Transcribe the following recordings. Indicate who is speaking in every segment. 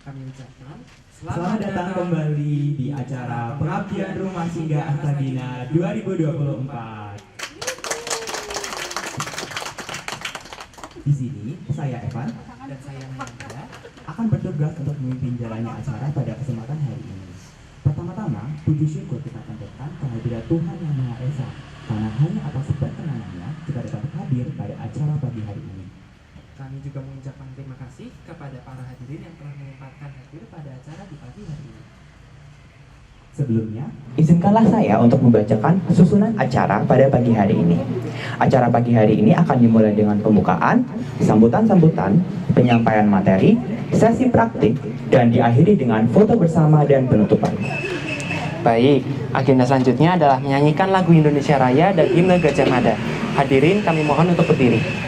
Speaker 1: kami ucapkan
Speaker 2: Selamat datang kembali di acara Pengabdian Rumah Singgah Astagina 2024. Di sini saya Evan
Speaker 1: dan saya Nayanda
Speaker 2: akan bertugas untuk memimpin jalannya acara pada kesempatan hari ini. Pertama-tama, puji syukur kita panjatkan kehadirat Tuhan Yang Maha Esa, karena hanya atas perkenanannya kita dapat hadir pada acara pagi hari ini.
Speaker 1: Kami juga mengucapkan terima kasih kepada para hadirin yang telah menyempatkan hadir pada acara di pagi hari ini.
Speaker 2: Sebelumnya,
Speaker 3: izinkanlah saya untuk membacakan susunan acara pada pagi hari ini. Acara pagi hari ini akan dimulai dengan pembukaan, sambutan-sambutan, penyampaian materi, sesi praktik, dan diakhiri dengan foto bersama dan penutupan.
Speaker 4: Baik, agenda selanjutnya adalah menyanyikan lagu Indonesia Raya dan himne Gajah Mada. Hadirin kami mohon untuk berdiri.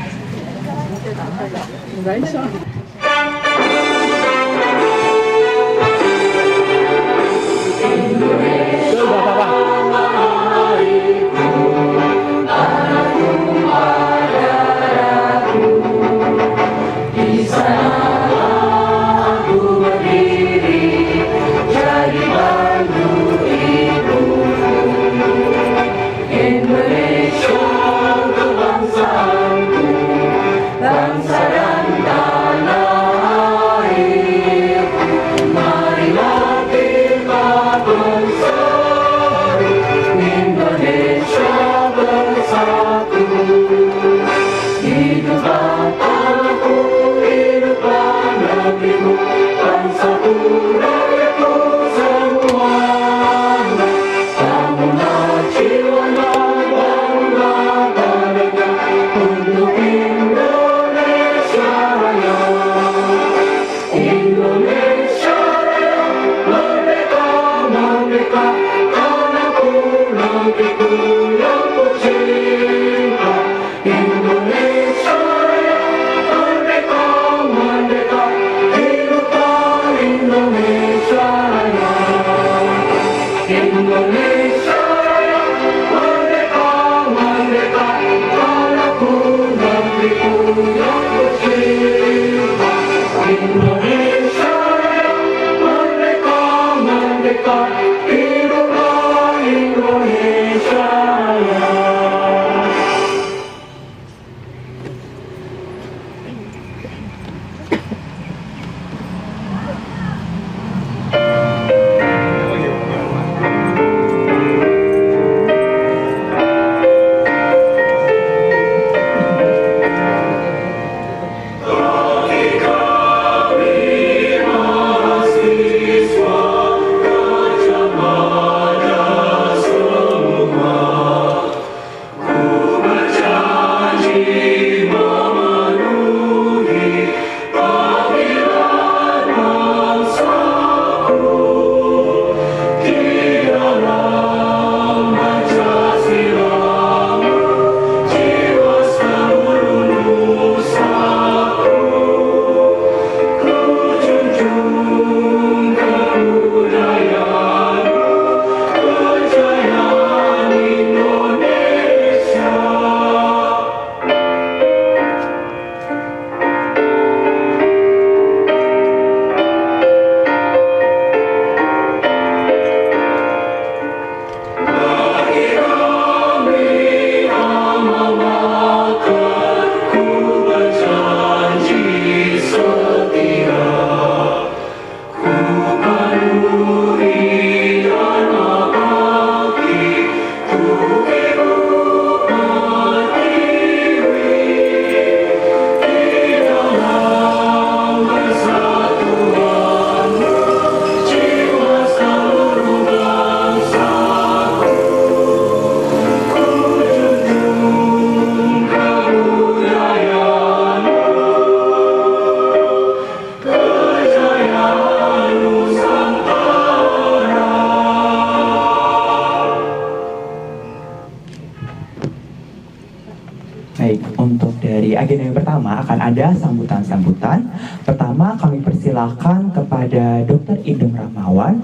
Speaker 3: Baik, untuk dari agenda yang pertama akan ada sambutan-sambutan. Pertama kami persilahkan kepada Dr. Idem Rahmawan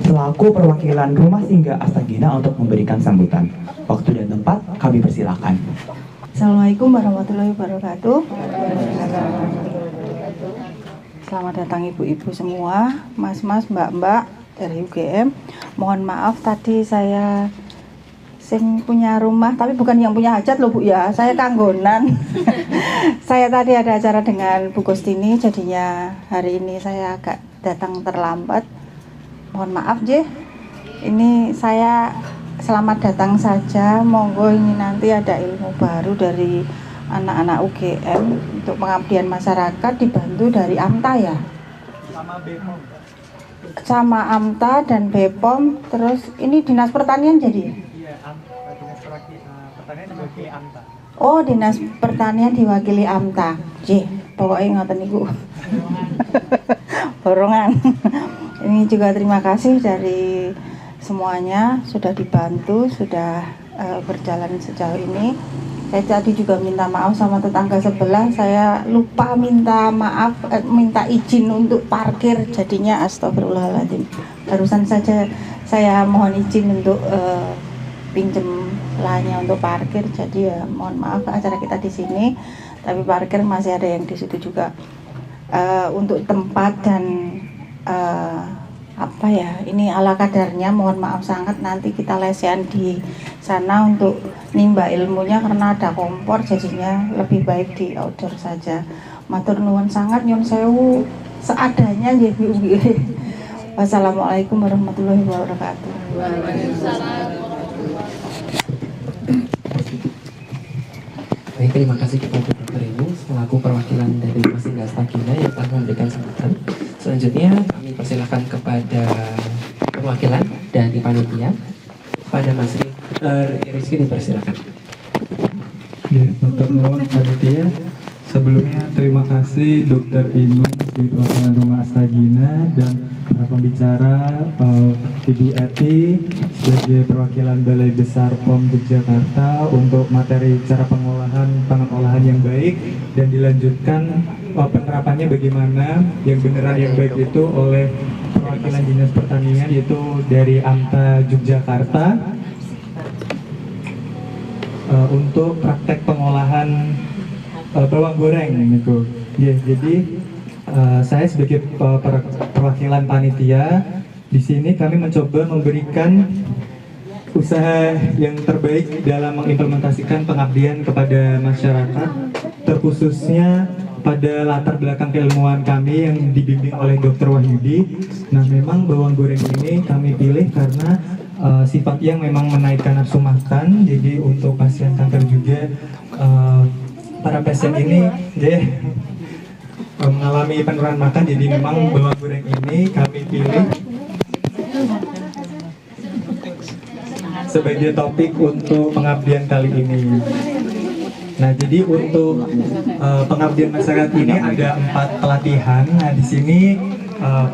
Speaker 3: selaku perwakilan Rumah Singgah Astagina untuk memberikan sambutan. Waktu dan tempat kami persilahkan.
Speaker 5: Assalamualaikum warahmatullahi wabarakatuh. Selamat datang ibu-ibu semua, mas-mas, mbak-mbak dari UGM. Mohon maaf tadi saya sing punya rumah, tapi bukan yang punya hajat loh Bu ya, saya kanggonan. Saya tadi ada acara dengan Bu Gustini, jadinya hari ini saya agak datang terlambat. Mohon maaf J. Ini saya selamat datang saja, monggo ini nanti ada ilmu baru dari anak-anak UGM untuk pengabdian masyarakat dibantu dari AMTA ya? Sama BPOM. Sama AMTA dan BPOM, terus ini Dinas Pertanian jadi? Iya, Dinas Pertanian diwakili AMTA. Oh, Dinas Pertanian diwakili AMTA. J, pokoknya ngoten niku. Borongan. Ini juga terima kasih dari semuanya sudah dibantu, sudah berjalan sejauh ini. Saya tadi juga minta maaf sama tetangga sebelah, saya lupa minta maaf, minta izin untuk parkir, jadinya astagfirullahaladzim. Barusan saja saya mohon izin untuk pinjem lahannya untuk parkir, jadi ya mohon maaf acara kita di sini, tapi parkir masih ada yang di situ juga. Untuk tempat dan apa ya, ini ala kadarnya, mohon maaf sangat, nanti kita lesehan di sana untuk nimba ilmunya karena ada kompor, jadinya lebih baik di outdoor saja. Matur nuwun sangat, nyun sewu seadanya nggih Bu. Wassalamualaikum warahmatullahi wabarakatuh.
Speaker 1: Baik, terima kasih kepada Dr. Inu selaku perwakilan dari Rumah Singgah Astagina yang telah memberikan sambutan. Selanjutnya kami persilakan kepada perwakilan dari panitia, pada Mas Rizky dipersilakan.
Speaker 6: Ya, Dr. Nuwun panitia. Sebelumnya terima kasih Dr. Inu sebagai perwakilan Rumah Astagina dan para pembicara, Ibu Eti sebagai perwakilan Balai Besar POM Yogyakarta untuk materi cara pangan olahan yang baik dan dilanjutkan penerapannya bagaimana yang beneran yang baik itu oleh perwakilan Dinas Pertanian yaitu dari AMTA Yogyakarta untuk praktek pengolahan bawang goreng gitu. Ya, jadi saya sebagai perwakilan panitia di sini kami mencoba memberikan usaha yang terbaik dalam mengimplementasikan pengabdian kepada masyarakat, terkhususnya pada latar belakang keilmuan kami yang dibimbing oleh Dr. Wahyudi. Nah, memang bawang goreng ini kami pilih karena sifat yang memang menaikkan nafsu makan. Jadi untuk pasien kanker juga para pasien ini mengalami penurunan makan. Jadi memang bawang goreng ini kami pilih sebagai topik untuk pengabdian kali ini. Nah, jadi untuk pengabdian masyarakat ini ada 4 pelatihan. Nah, di sini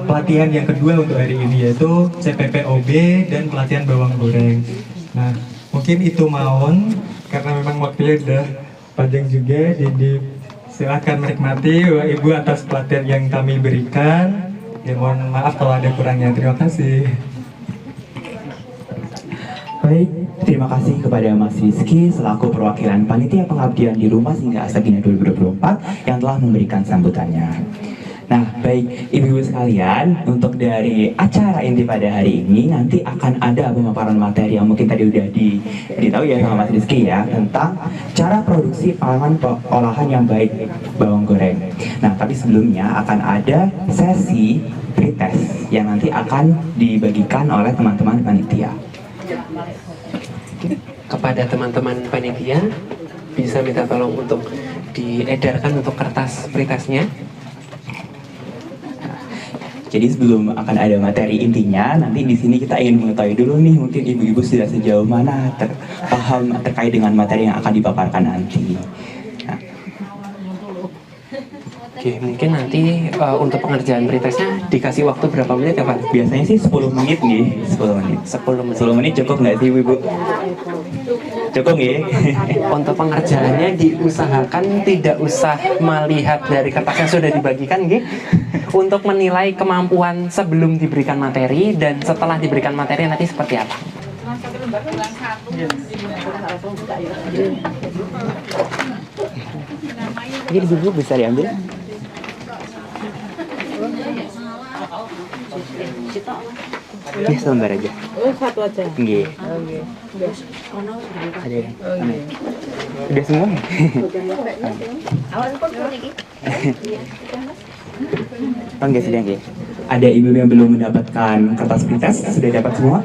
Speaker 6: pelatihan yang kedua untuk hari ini yaitu CPPOB dan pelatihan bawang goreng. Nah, mungkin itu mawon karena memang waktunya udah panjang juga, jadi silakan menikmati Bapak Ibu atas pelatihan yang kami berikan. Ya, mohon maaf kalau ada kurangnya. Terima kasih.
Speaker 3: Baik, terima kasih kepada Mas Rizky selaku perwakilan Panitia Pengabdian di Rumah Singgah Astagina 2024 yang telah memberikan sambutannya. Nah, baik ibu-ibu sekalian, untuk dari acara inti pada hari ini nanti akan ada pemaparan materi yang mungkin tadi udah ditahu ya sama Mas Rizky ya, tentang cara produksi pangan olahan yang baik bawang goreng. Nah, tapi sebelumnya akan ada sesi pretest yang nanti akan dibagikan oleh teman-teman panitia.
Speaker 4: Kepada teman-teman panitia, bisa minta tolong untuk diedarkan untuk kertas pretestnya.
Speaker 3: Jadi sebelum akan ada materi intinya, nanti di sini kita ingin mengetahui dulu nih, mungkin ibu-ibu sudah sejauh mana paham terkait dengan materi yang akan dipaparkan nanti. Nah.
Speaker 4: Oke, mungkin nanti untuk pengerjaan pretestnya dikasih waktu berapa menit ya Pak?
Speaker 3: Biasanya sih 10 menit nih, 10 menit. 10 menit cukup nggak sih ibu? Cukup nggih?
Speaker 4: Untuk pengerjaannya diusahakan tidak usah melihat dari kertas yang sudah dibagikan nggih. Untuk menilai kemampuan sebelum diberikan materi dan setelah diberikan materi nanti seperti apa.
Speaker 3: Jadi dulu bisa diambil. Ya, sebentar aja.
Speaker 5: Oh, satu aja.
Speaker 3: Nggih.
Speaker 5: Oke.
Speaker 3: Ada yang. Udah semua? Oh, nggak sudah nggih. Ada ibu yang belum mendapatkan kertas pintas, sudah dapat semua?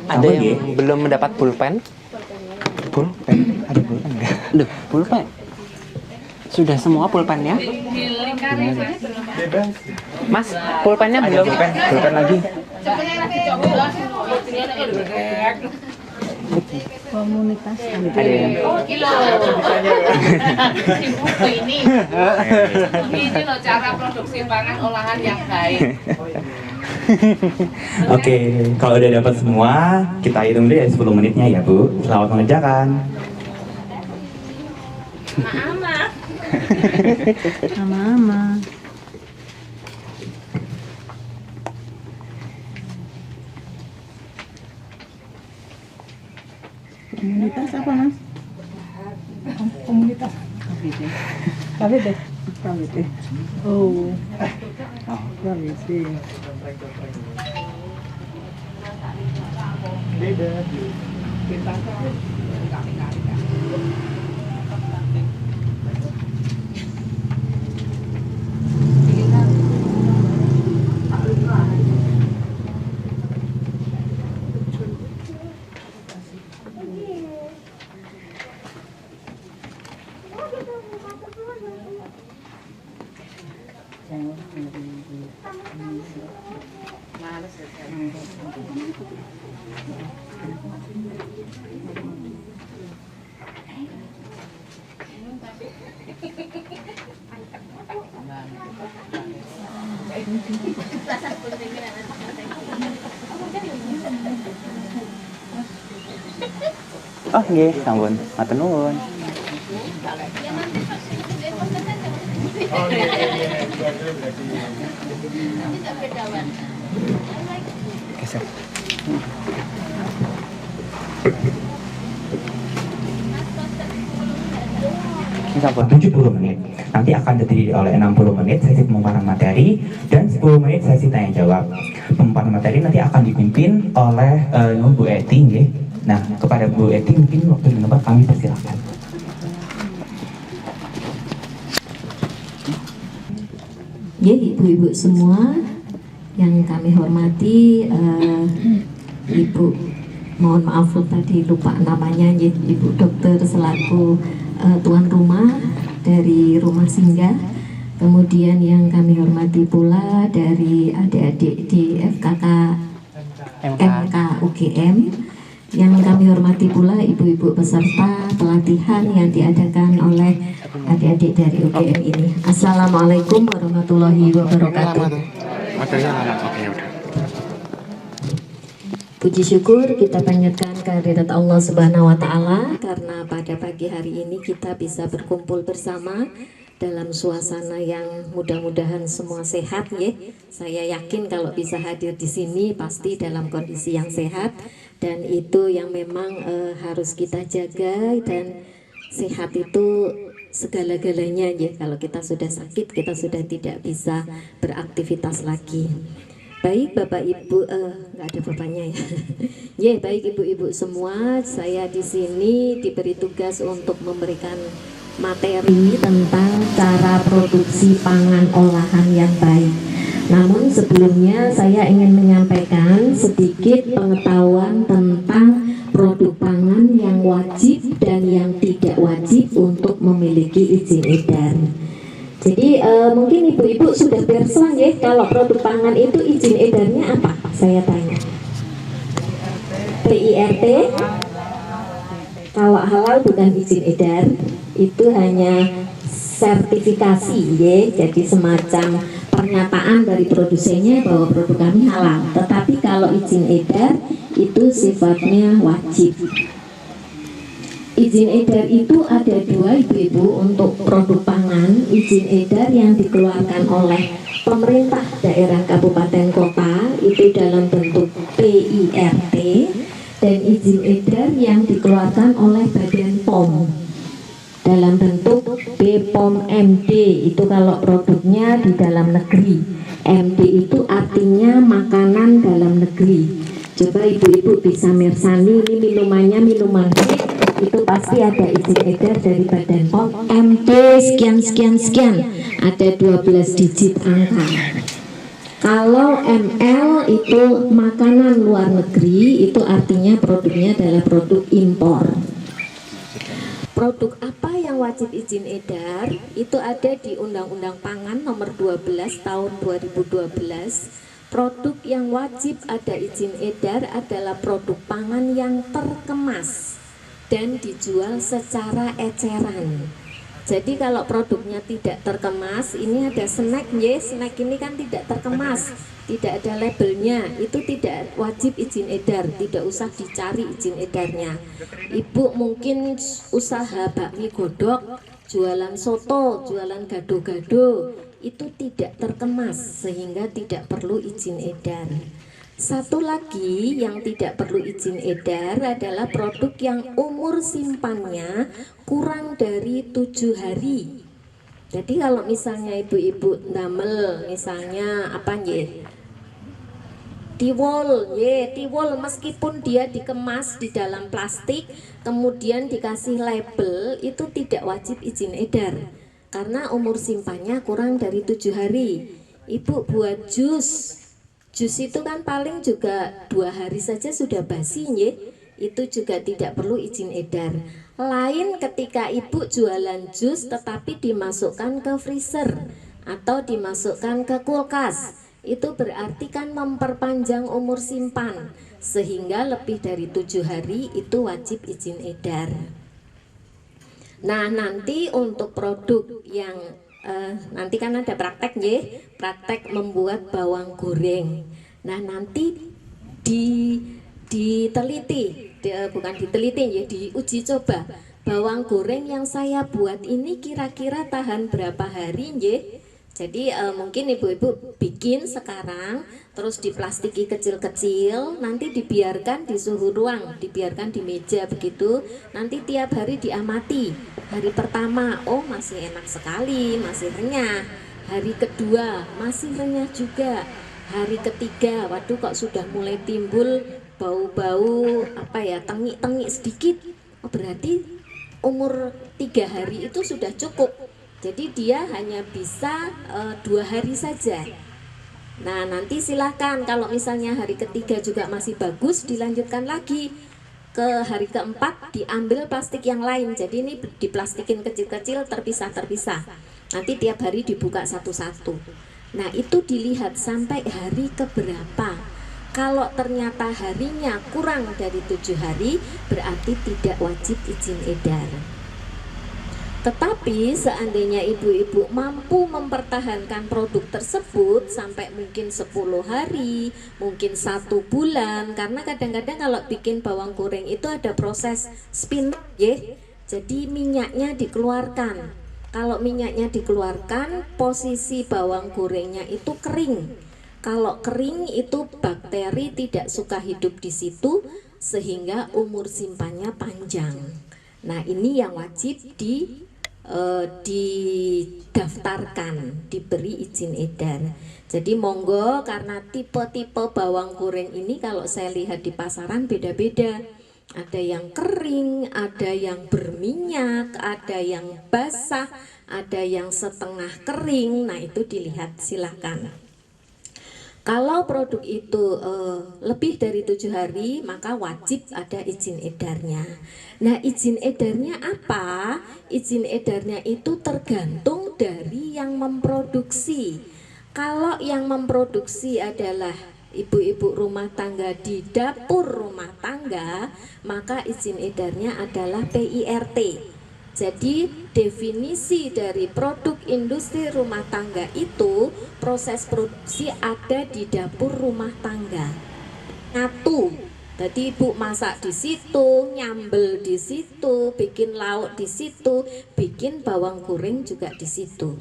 Speaker 4: Ada
Speaker 3: Sama,
Speaker 4: yang
Speaker 3: nggih.
Speaker 4: belum mendapat pulpen?
Speaker 3: Pulpen? Ada pulpen nggak?
Speaker 4: Loh, pulpen? Sudah semua pulpennya? Mas, pulpennya
Speaker 3: Ada
Speaker 4: belum?
Speaker 3: pulpen lagi.
Speaker 5: Komunitas
Speaker 3: Ada yang.
Speaker 7: Ini loh cara produksi pangan olahan yang baik.
Speaker 3: Oke, kalau udah dapat semua, kita hitung dulu ya 10 menitnya ya Bu. Selamat mengerjakan.
Speaker 5: sama-sama. Komunitas apa, Mas? Komunitas KBT. KBT. Oh. KBT.
Speaker 3: Oh nggih, sampun. Matur nuwun. Geser. Ini sampun 70 menit. Nanti akan terdiri oleh 60 menit sesi pemaparan materi dan 10 menit sesi tanya jawab. Pemaparan materi nanti akan dipimpin oleh Bu Eti nggih. Nah, kepada Bu Eti mungkin waktu dan tempat kami persilahkan.
Speaker 8: Ya, ibu-ibu semua yang kami hormati, Ibu, mohon maaf tadi lupa namanya, ya, Ibu Dokter selaku tuan rumah dari Rumah Singgah. Kemudian yang kami hormati pula dari adik-adik di FKK MK UGM. Yang kami hormati pula ibu-ibu peserta pelatihan yang diadakan oleh adik-adik dari UGM ini. Assalamualaikum warahmatullahi wabarakatuh. Puji syukur kita panjatkan kehadirat Allah Subhanahu wa Ta'ala, karena pada pagi hari ini kita bisa berkumpul bersama dalam suasana yang mudah-mudahan semua sehat ya. Saya yakin kalau bisa hadir di sini pasti dalam kondisi yang sehat, dan itu yang memang harus kita jaga. Dan sehat itu segala-galanya ya. Kalau kita sudah sakit, kita sudah tidak bisa beraktivitas lagi. Baik Bapak Ibu, nggak ada bapaknya ya. Ya, baik ibu-ibu semua, saya di sini diberi tugas untuk memberikan materi tentang cara produksi pangan olahan yang baik. Namun sebelumnya saya ingin menyampaikan sedikit pengetahuan tentang produk pangan yang wajib dan yang tidak wajib untuk memiliki izin edar. Jadi mungkin ibu-ibu sudah berselang ya, kalau produk pangan itu izin edarnya apa? Saya tanya. PIRT. Kalau halal bukan izin edar, itu hanya sertifikasi ya, jadi semacam pernyataan dari produsennya bahwa produk kami halal. Tetapi kalau izin edar itu sifatnya wajib. Izin edar itu ada dua ibu-ibu untuk produk pangan. Izin edar yang dikeluarkan oleh pemerintah daerah kabupaten kota itu dalam bentuk PIRT, dan izin edar yang dikeluarkan oleh Badan POM dalam bentuk BPOM MD, itu kalau produknya di dalam negeri, MD namanya makanan dalam negeri. Coba ibu-ibu bisa mersani, ini minumannya minuman vape, itu pasti ada izin edar dari Badan POM MD sekian sekian sekian, ada 12 digit angka. Kalau ML itu makanan luar negeri, itu artinya produknya adalah produk impor. Produk apa yang wajib izin edar? Itu ada di Undang-Undang Pangan nomor 12 tahun 2012. Produk yang wajib ada izin edar adalah produk pangan yang terkemas dan dijual secara eceran. Jadi kalau produknya tidak terkemas, ini ada snack, snack ini kan tidak terkemas, tidak ada labelnya, itu tidak wajib izin edar, tidak usah dicari izin edarnya. Ibu mungkin usaha bakmi godok, jualan soto, jualan gado-gado, itu tidak terkemas sehingga tidak perlu izin edar. Satu lagi yang tidak perlu izin edar adalah produk yang umur simpannya kurang dari 7 hari. Jadi kalau misalnya ibu-ibu ndamel misalnya apa tiwul meskipun dia dikemas di dalam plastik kemudian dikasih label, itu tidak wajib izin edar karena umur simpannya kurang dari 7 hari. Ibu buat jus itu kan paling juga 2 hari saja sudah basi, itu juga tidak perlu izin edar. Lain ketika ibu jualan jus tetapi dimasukkan ke freezer atau dimasukkan ke kulkas, itu berarti kan memperpanjang umur simpan sehingga lebih dari 7 hari itu wajib izin edar. Nah, nanti untuk produk yang nanti kan ada praktek praktek membuat bawang goreng. Nah, nanti diteliti, bukan diteliti diuji coba bawang goreng yang saya buat ini kira-kira tahan berapa hari Jadi mungkin ibu-ibu bikin sekarang, terus diplastiki kecil-kecil, nanti dibiarkan di suhu ruang, dibiarkan di meja begitu, nanti tiap hari diamati. Hari pertama, oh masih enak sekali, masih renyah. Hari kedua, masih renyah juga. Hari ketiga, waduh kok sudah mulai timbul bau-bau tengik-tengik sedikit. Oh berarti umur 3 hari itu sudah cukup. Jadi dia hanya bisa 2 hari saja. Nah nanti silahkan kalau misalnya hari ketiga juga masih bagus, dilanjutkan lagi ke hari keempat, diambil plastik yang lain. Jadi ini diplastikin kecil-kecil terpisah-terpisah. Nanti tiap hari dibuka satu-satu. Nah itu dilihat sampai hari keberapa. Kalau ternyata harinya kurang dari 7 hari, berarti tidak wajib izin edar. Tetapi seandainya ibu-ibu mampu mempertahankan produk tersebut sampai mungkin 10 hari, mungkin 1 bulan, karena kadang-kadang kalau bikin bawang goreng itu ada proses spin, jadi minyaknya dikeluarkan. Kalau minyaknya dikeluarkan, posisi bawang gorengnya itu kering. Kalau kering itu bakteri tidak suka hidup di situ sehingga umur simpannya panjang. Nah ini yang wajib didaftarkan, diberi izin edar. Jadi monggo, karena tipe-tipe bawang goreng ini kalau saya lihat di pasaran beda-beda. Ada yang kering, ada yang berminyak, ada yang basah, ada yang setengah kering. Nah itu dilihat, silakan. Kalau produk itu lebih dari 7 hari, maka wajib ada izin edarnya. Nah, izin edarnya apa? Izin edarnya itu tergantung dari yang memproduksi. Kalau yang memproduksi adalah ibu-ibu rumah tangga di dapur rumah tangga, maka izin edarnya adalah PIRT. Jadi definisi dari produk industri rumah tangga itu proses produksi ada di dapur rumah tangga. Nyatu. Jadi ibu masak di situ, nyambel di situ, bikin lauk di situ, bikin bawang goreng juga di situ.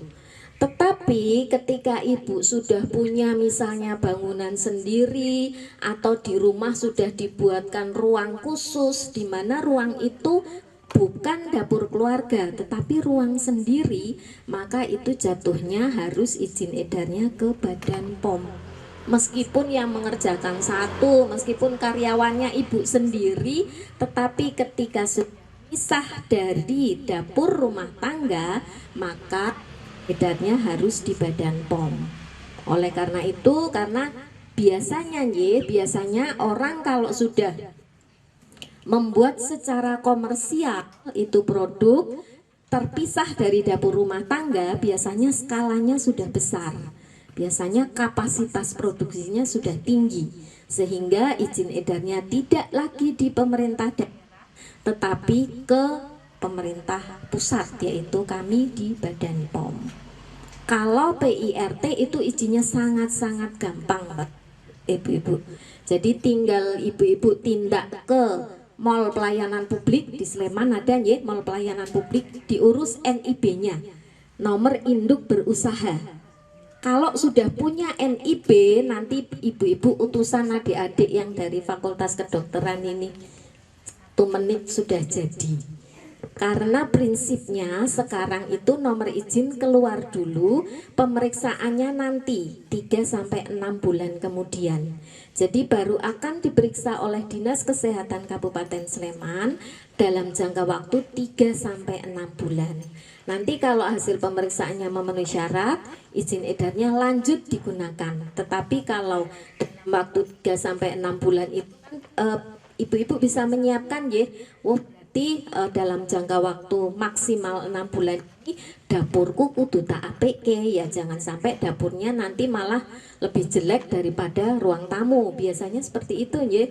Speaker 8: Tetapi ketika ibu sudah punya misalnya bangunan sendiri atau di rumah sudah dibuatkan ruang khusus di mana ruang itu bukan dapur keluarga tetapi ruang sendiri, maka itu jatuhnya harus izin edarnya ke Badan POM. Meskipun yang mengerjakan satu, meskipun karyawannya ibu sendiri, tetapi ketika sudah pisah dari dapur rumah tangga, maka edarnya harus di Badan POM. Oleh karena itu, karena biasanya orang kalau sudah membuat secara komersial itu produk terpisah dari dapur rumah tangga, biasanya skalanya sudah besar. Biasanya kapasitas produksinya sudah tinggi, sehingga izin edarnya tidak lagi di pemerintah daerah, tetapi ke pemerintah pusat, yaitu kami di Badan POM. Kalau PIRT itu izinnya sangat-sangat gampang, ibu-ibu. Jadi tinggal ibu-ibu tindak ke Mall Pelayanan Publik di Sleman, ada ya Mall Pelayanan Publik, diurus NIB-nya, nomor induk berusaha. Kalau sudah punya NIB, nanti ibu-ibu utusan adik-adik yang dari Fakultas Kedokteran ini 1 menit sudah jadi. Karena prinsipnya sekarang itu nomor izin keluar dulu, pemeriksaannya nanti 3-6 bulan kemudian. Jadi baru akan diperiksa oleh Dinas Kesehatan Kabupaten Sleman dalam jangka waktu 3-6 bulan. Nanti kalau hasil pemeriksaannya memenuhi syarat, izin edarnya lanjut digunakan. Tetapi kalau waktu 3-6 bulan itu ibu-ibu bisa menyiapkan ya, dalam jangka waktu maksimal 6 bulan ini dapurku kudu tak APK ya, jangan sampai dapurnya nanti malah lebih jelek daripada ruang tamu. Biasanya seperti itu ya.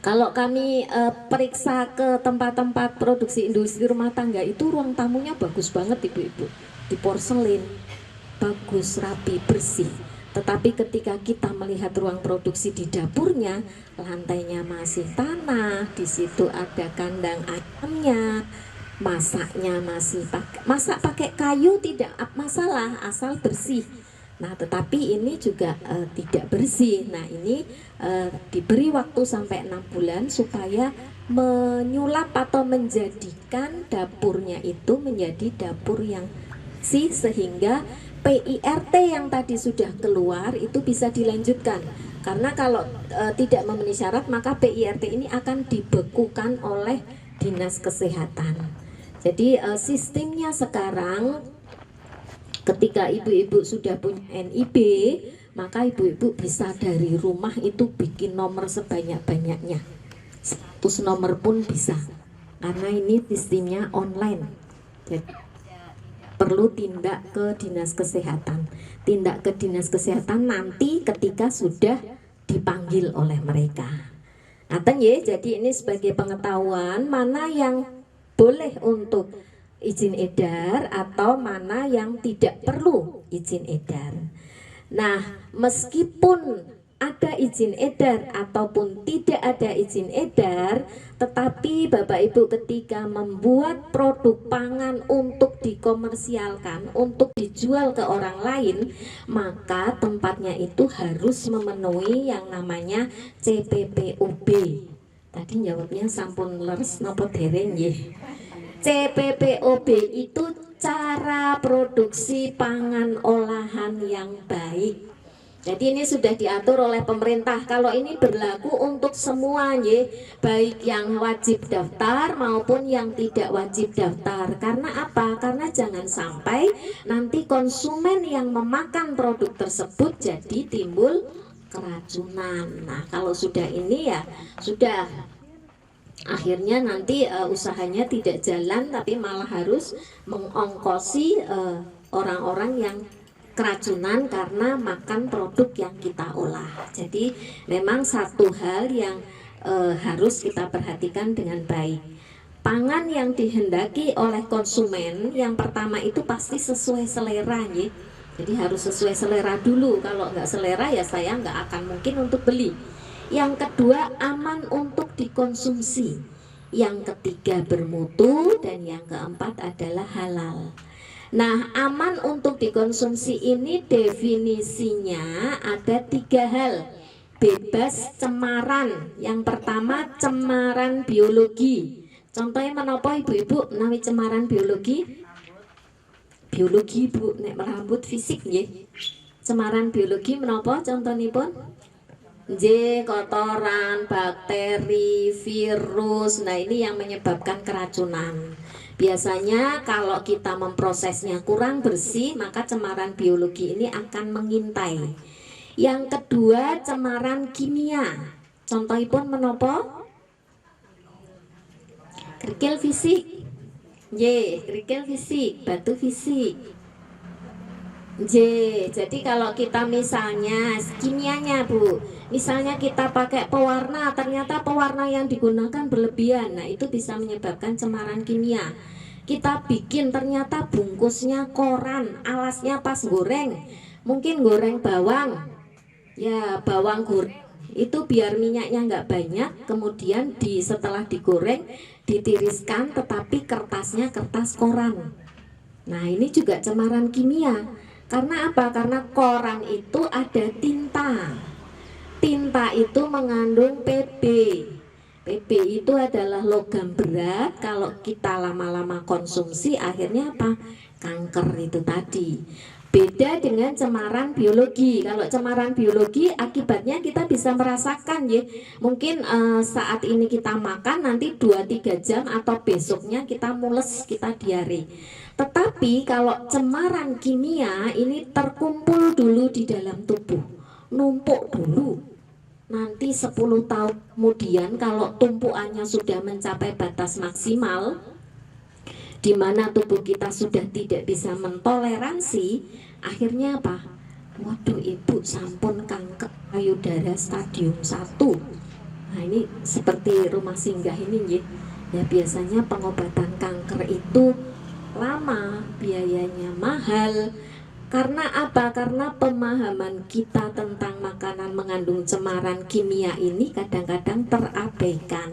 Speaker 8: Kalau kami periksa ke tempat-tempat produksi industri rumah tangga itu ruang tamunya bagus banget ibu-ibu, di porselen, bagus, rapi, bersih. Tetapi ketika kita melihat ruang produksi di dapurnya, lantainya masih tanah, di situ ada kandang ayamnya, masaknya masih masak pakai kayu tidak masalah asal bersih. Nah, tetapi ini juga tidak bersih. Nah, ini diberi waktu sampai 6 bulan supaya menyulap atau menjadikan dapurnya itu menjadi dapur yang bersih, sehingga PIRT yang tadi sudah keluar itu bisa dilanjutkan. Karena kalau tidak memenuhi syarat, maka PIRT ini akan dibekukan oleh Dinas Kesehatan. Jadi sistemnya sekarang, ketika ibu-ibu sudah punya NIB, maka ibu-ibu bisa dari rumah itu bikin nomor sebanyak-banyaknya. 100 nomor pun bisa. Karena ini sistemnya online. Jadi perlu tindak ke Dinas Kesehatan. Tindak ke Dinas Kesehatan nanti ketika sudah dipanggil oleh mereka. Ngaten ya, jadi ini sebagai pengetahuan mana yang boleh untuk izin edar atau mana yang tidak perlu izin edar. Nah, meskipun ada izin edar ataupun tidak ada izin edar, tetapi Bapak Ibu ketika membuat produk pangan untuk dikomersialkan, untuk dijual ke orang lain, maka tempatnya itu harus memenuhi yang namanya CPPOB. Tadi jawabnya sampun leres napa dereng nggih. CPPOB itu cara produksi pangan olahan yang baik. Jadi ini sudah diatur oleh pemerintah. Kalau ini berlaku untuk semua ya, baik yang wajib daftar maupun yang tidak wajib daftar. Karena apa? Karena jangan sampai nanti konsumen yang memakan produk tersebut jadi timbul keracunan. Nah, kalau sudah ini ya sudah, akhirnya nanti usahanya tidak jalan, tapi malah harus mengongkosi orang-orang yang keracunan karena makan produk yang kita olah. Jadi memang satu hal yang harus kita perhatikan dengan baik. Pangan yang dihendaki oleh konsumen yang pertama itu pasti sesuai selera ya. Jadi harus sesuai selera dulu. Kalau nggak selera ya saya nggak akan mungkin untuk beli. Yang kedua, aman untuk dikonsumsi. Yang ketiga, bermutu. Dan yang keempat adalah halal. Nah, aman untuk dikonsumsi ini definisinya ada 3 hal. Bebas cemaran. Yang pertama, cemaran biologi. Contohnya menapa ibu-ibu menawi cemaran biologi? Biologi Bu, nek rambut fisik nggih. Cemaran biologi menapa contohipun? J, kotoran, bakteri, virus. Nah, ini yang menyebabkan keracunan. Biasanya kalau kita memprosesnya kurang bersih, maka cemaran biologi ini akan mengintai. Yang kedua, cemaran kimia. Contohipun menapa? Kerikil fisik. Y, kerikil fisik, batu fisik. J, jadi kalau kita misalnya kimianya Bu, misalnya kita pakai pewarna, ternyata pewarna yang digunakan berlebihan, nah itu bisa menyebabkan cemaran kimia. Kita bikin ternyata bungkusnya koran, alasnya pas goreng, mungkin goreng bawang, ya bawang goreng itu biar minyaknya nggak banyak, kemudian setelah digoreng ditiriskan, tetapi kertasnya kertas koran. Nah ini juga cemaran kimia. Karena apa? Karena koran itu ada tinta. Tinta itu mengandung Pb. Pb itu adalah logam berat. Kalau kita lama-lama konsumsi, akhirnya apa? Kanker itu tadi. Beda dengan cemaran biologi. Kalau cemaran biologi akibatnya kita bisa merasakan ya. Mungkin saat ini kita makan, nanti 2-3 jam atau besoknya kita mules, kita diare. Tetapi kalau cemaran kimia ini terkumpul dulu di dalam tubuh, numpuk dulu. Nanti 10 tahun kemudian kalau tumpuannya sudah mencapai batas maksimal, di mana tubuh kita sudah tidak bisa mentoleransi, akhirnya apa? Waduh, ibu sampun kanker payudara stadium 1. Nah ini seperti rumah singgah ini ya biasanya pengobatan kanker itu lama, biayanya mahal. Karena apa? Karena pemahaman kita tentang makanan mengandung cemaran kimia ini kadang-kadang terabaikan.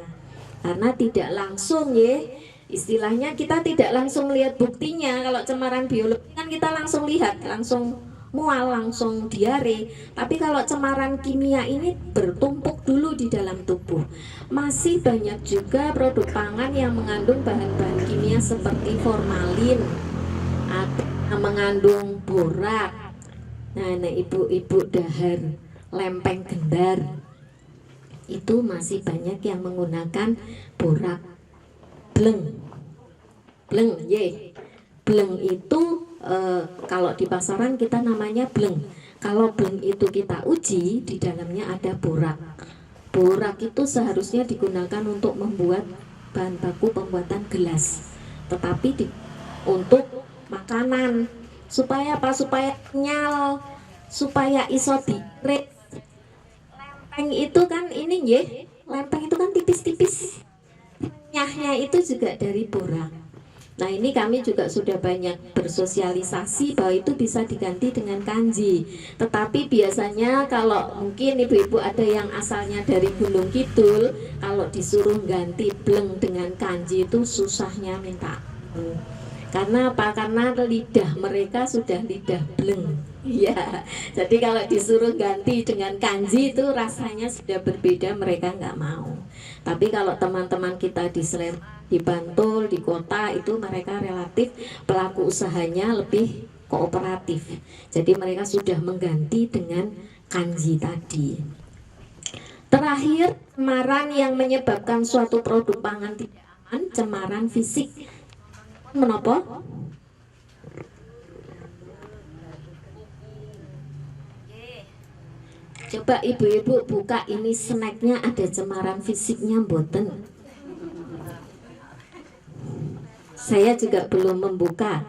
Speaker 8: Karena tidak langsung ya, istilahnya kita tidak langsung lihat buktinya. Kalau cemaran biologi kan kita langsung lihat, langsung mual, langsung diare. Tapi kalau cemaran kimia ini bertumpuk dulu di dalam tubuh. Masih banyak juga produk pangan yang mengandung bahan-bahan kimia seperti formalin atau mengandung borak. Nah, ibu-ibu dahar, lempeng gendar itu masih banyak yang menggunakan borak. Bleng, bleng itu kalau di pasaran kita namanya bleng. Kalau bleng itu kita uji, di dalamnya ada borak. Borak itu seharusnya digunakan untuk membuat bahan baku pembuatan gelas, tetapi untuk makanan supaya apa? Supaya kenyal, supaya iso diiris. Lempeng itu kan ini ya, lempeng itu kan tipis-tipis. Nyahnya itu juga dari borak. Nah ini kami juga sudah banyak bersosialisasi bahwa itu bisa diganti dengan kanji. Tetapi biasanya kalau mungkin ibu-ibu ada yang asalnya dari Gunung Kidul, kalau disuruh ganti bleng dengan kanji itu susahnya minta. Karena apa? Karena lidah mereka sudah lidah bleng. Ya, jadi kalau disuruh ganti dengan kanji itu rasanya sudah berbeda, mereka nggak mau. Tapi kalau teman-teman kita di Sleman, di Bantul, di kota itu mereka relatif pelaku usahanya lebih kooperatif. Jadi mereka sudah mengganti dengan kanji tadi. Terakhir, cemaran yang menyebabkan suatu produk pangan tidak aman, cemaran fisik. Menapa? Coba ibu-ibu buka ini snacknya, ada cemaran fisiknya mboten? Saya juga belum membuka.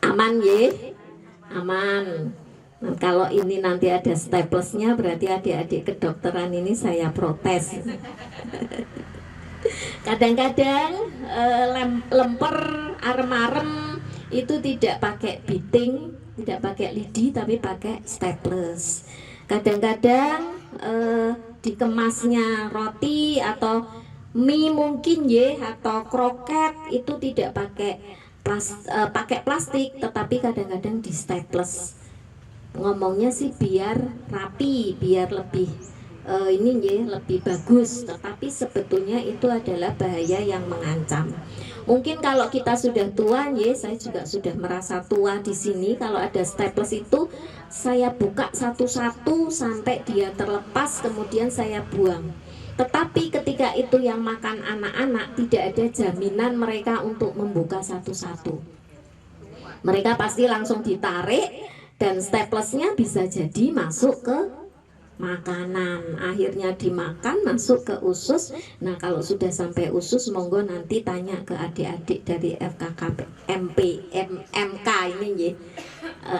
Speaker 8: Aman ya? Aman. Nah, kalau ini nanti ada staplesnya berarti adik-adik kedokteran ini saya protes. Kadang-kadang lemper, arem-arem itu tidak pakai biting, tidak pakai lidi, tapi pakai staples. Kadang-kadang dikemasnya roti atau mie mungkin ya, atau kroket itu tidak pakai plastik, tetapi kadang-kadang di staples. Ngomongnya sih biar rapi, biar lebih ini ya lebih bagus, tetapi sebetulnya itu adalah bahaya yang mengancam. Mungkin kalau kita sudah tua, ya saya juga sudah merasa tua di sini. Kalau ada staples itu saya buka satu-satu sampai dia terlepas, kemudian saya buang. Tetapi ketika itu yang makan anak-anak, tidak ada jaminan mereka untuk membuka satu-satu. Mereka pasti langsung ditarik dan staplesnya bisa jadi masuk ke makanan, akhirnya dimakan masuk ke usus. Nah kalau sudah sampai usus, monggo nanti tanya ke adik-adik dari FKK MK ini ya,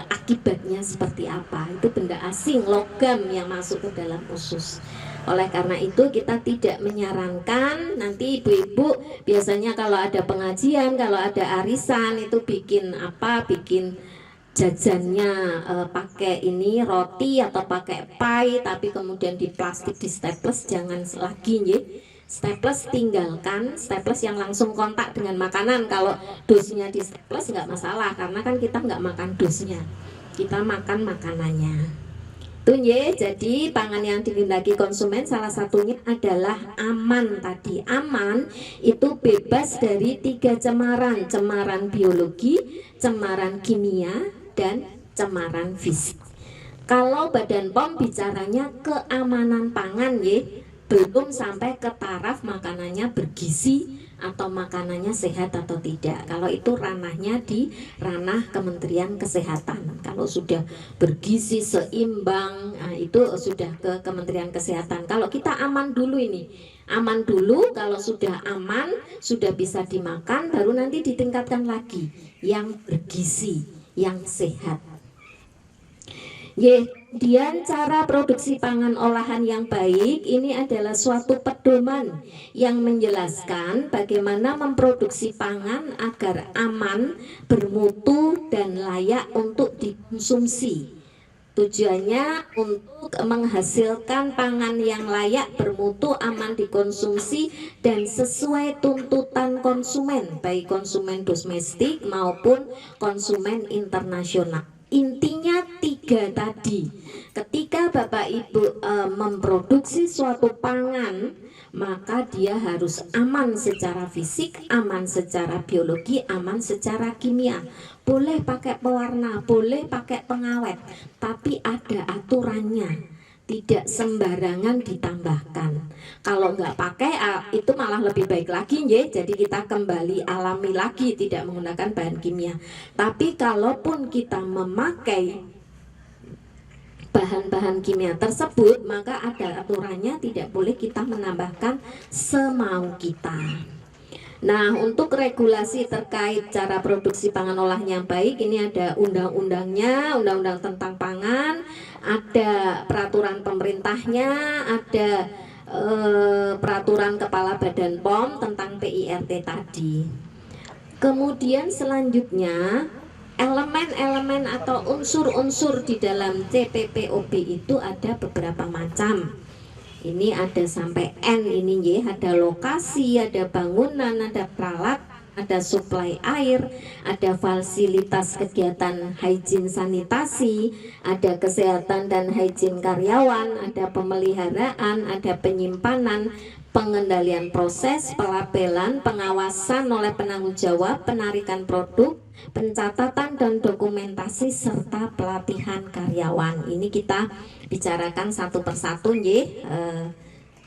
Speaker 8: akibatnya seperti apa. Itu benda asing, logam yang masuk ke dalam usus. Oleh karena itu kita tidak menyarankan. Nanti ibu-ibu biasanya kalau ada pengajian, kalau ada arisan itu bikin apa, bikin jajannya pakai ini roti atau pakai pie, tapi kemudian di plastik, di staples, jangan lagi ya. Staples tinggalkan, staples yang langsung kontak dengan makanan. Kalau dosnya di staples nggak masalah, karena kan kita nggak makan dosnya, kita makan makanannya. Itu ya, jadi pangan yang dikehendaki konsumen salah satunya adalah aman tadi. Aman itu bebas dari 3 cemaran, cemaran biologi, cemaran kimia, dan cemaran fisik. Kalau Badan POM bicaranya keamanan pangan ya, belum sampai ke taraf makanannya bergizi atau makanannya sehat atau tidak. Kalau itu ranahnya di ranah Kementerian Kesehatan. Kalau sudah bergizi seimbang, nah itu sudah ke Kementerian Kesehatan. Kalau kita aman dulu ini, aman dulu. Kalau sudah aman, sudah bisa dimakan, baru nanti ditingkatkan lagi yang bergizi, yang sehat. Kemudian cara produksi pangan olahan yang baik ini adalah suatu pedoman yang menjelaskan bagaimana memproduksi pangan agar aman, bermutu, dan layak untuk dikonsumsi. Tujuannya untuk menghasilkan pangan yang layak, bermutu, aman dikonsumsi, dan sesuai tuntutan konsumen, baik konsumen domestik maupun konsumen internasional. Intinya 3 tadi. Ketika Bapak Ibu memproduksi suatu pangan, maka dia harus aman secara fisik, aman secara biologi, aman secara kimia. Boleh pakai pewarna, boleh pakai pengawet, tapi ada aturannya. Tidak sembarangan ditambahkan. Kalau nggak pakai itu malah lebih baik lagi ya. Jadi kita kembali alami lagi, tidak menggunakan bahan kimia. Tapi kalaupun kita memakai bahan-bahan kimia tersebut, maka ada aturannya, tidak boleh kita menambahkan semau kita. Nah, untuk regulasi terkait cara produksi pangan olahan yang baik, ini ada undang-undangnya, undang-undang tentang pangan, ada peraturan pemerintahnya, ada peraturan kepala Badan POM tentang PIRT tadi. Kemudian selanjutnya, elemen-elemen atau unsur-unsur di dalam CPPOB itu ada beberapa macam. Ini ada sampai N ini ya, ada lokasi, ada bangunan, ada peralatan, ada suplai air, ada fasilitas kegiatan hygiene sanitasi, ada kesehatan dan hygiene karyawan, ada pemeliharaan, ada penyimpanan, pengendalian proses, pelabelan, pengawasan oleh penanggung jawab, penarikan produk, pencatatan dan dokumentasi, serta pelatihan karyawan. Ini kita bicarakan satu persatu ya,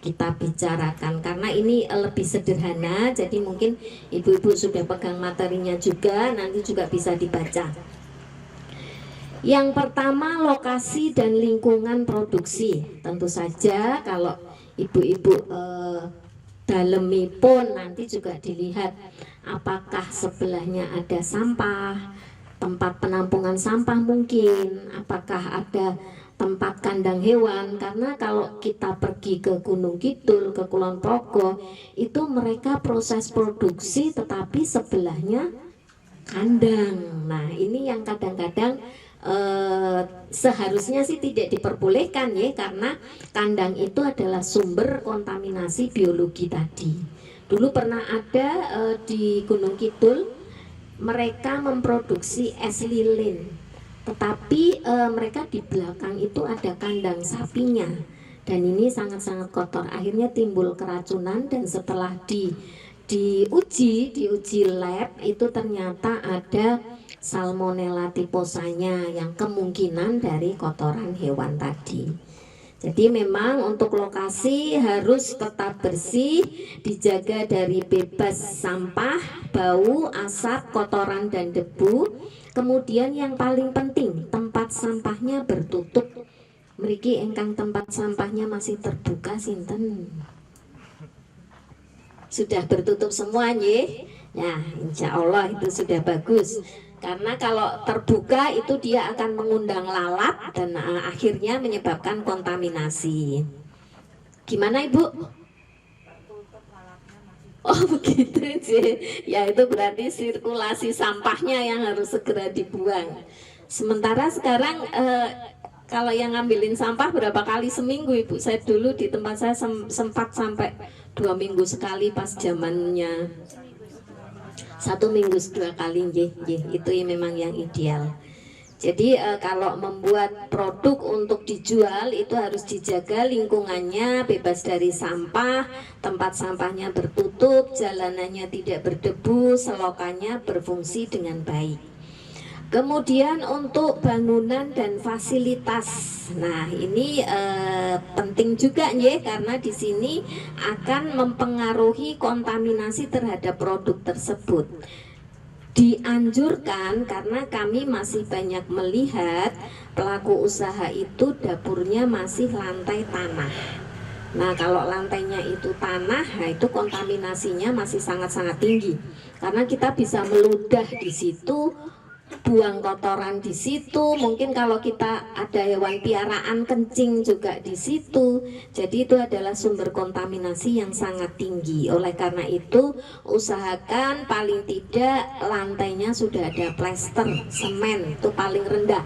Speaker 8: kita bicarakan karena ini lebih sederhana, jadi mungkin ibu-ibu sudah pegang materinya juga, nanti juga bisa dibaca. Yang pertama, lokasi dan lingkungan produksi. Tentu saja kalau ibu-ibu dalemi pun nanti juga dilihat apakah sebelahnya ada sampah, tempat penampungan sampah mungkin, apakah ada tempat kandang hewan. Karena kalau kita pergi ke Gunung Kidul, ke Kulon Progo, itu mereka proses produksi tetapi sebelahnya kandang. Nah ini yang kadang-kadang seharusnya sih tidak diperbolehkan ya, karena kandang itu adalah sumber kontaminasi biologi tadi. Dulu pernah ada di Gunung Kidul, mereka memproduksi es lilin, tetapi mereka di belakang itu ada kandang sapinya. dan ini sangat-sangat kotor. Akhirnya timbul keracunan, dan setelah diuji lab itu ternyata ada Salmonella typhosanya yang kemungkinan dari kotoran hewan tadi. Jadi memang untuk lokasi harus tetap bersih, dijaga dari bebas sampah, bau, asap, kotoran dan debu. Kemudian yang paling penting, tempat sampahnya bertutup. Mriki engkang tempat sampahnya masih terbuka sinten? Sudah bertutup semua nggih. Nah, insya Allah itu sudah bagus. Karena kalau terbuka itu dia akan mengundang lalat dan akhirnya menyebabkan kontaminasi. Gimana Ibu? Oh begitu ya, itu berarti sirkulasi sampahnya yang harus segera dibuang. Sementara sekarang kalau yang ngambilin sampah berapa kali seminggu Ibu? Saya dulu di tempat saya sempat sampai 2 minggu sekali pas zamannya. 1 minggu 2 kali, itu memang yang ideal. Jadi kalau membuat produk untuk dijual itu harus dijaga lingkungannya bebas dari sampah, tempat sampahnya bertutup, jalanannya tidak berdebu, selokannya berfungsi dengan baik. Kemudian untuk bangunan dan fasilitas, nah ini penting juga ya, karena di sini akan mempengaruhi kontaminasi terhadap produk tersebut. Dianjurkan karena kami masih banyak melihat pelaku usaha itu dapurnya masih lantai tanah. Nah kalau lantainya itu tanah, nah itu kontaminasinya masih sangat-sangat tinggi, karena kita bisa meludah di situ, buang kotoran di situ, mungkin kalau kita ada hewan piaraan kencing juga di situ. Jadi itu adalah sumber kontaminasi yang sangat tinggi. Oleh karena itu usahakan paling tidak lantainya sudah ada plester, semen, itu paling rendah.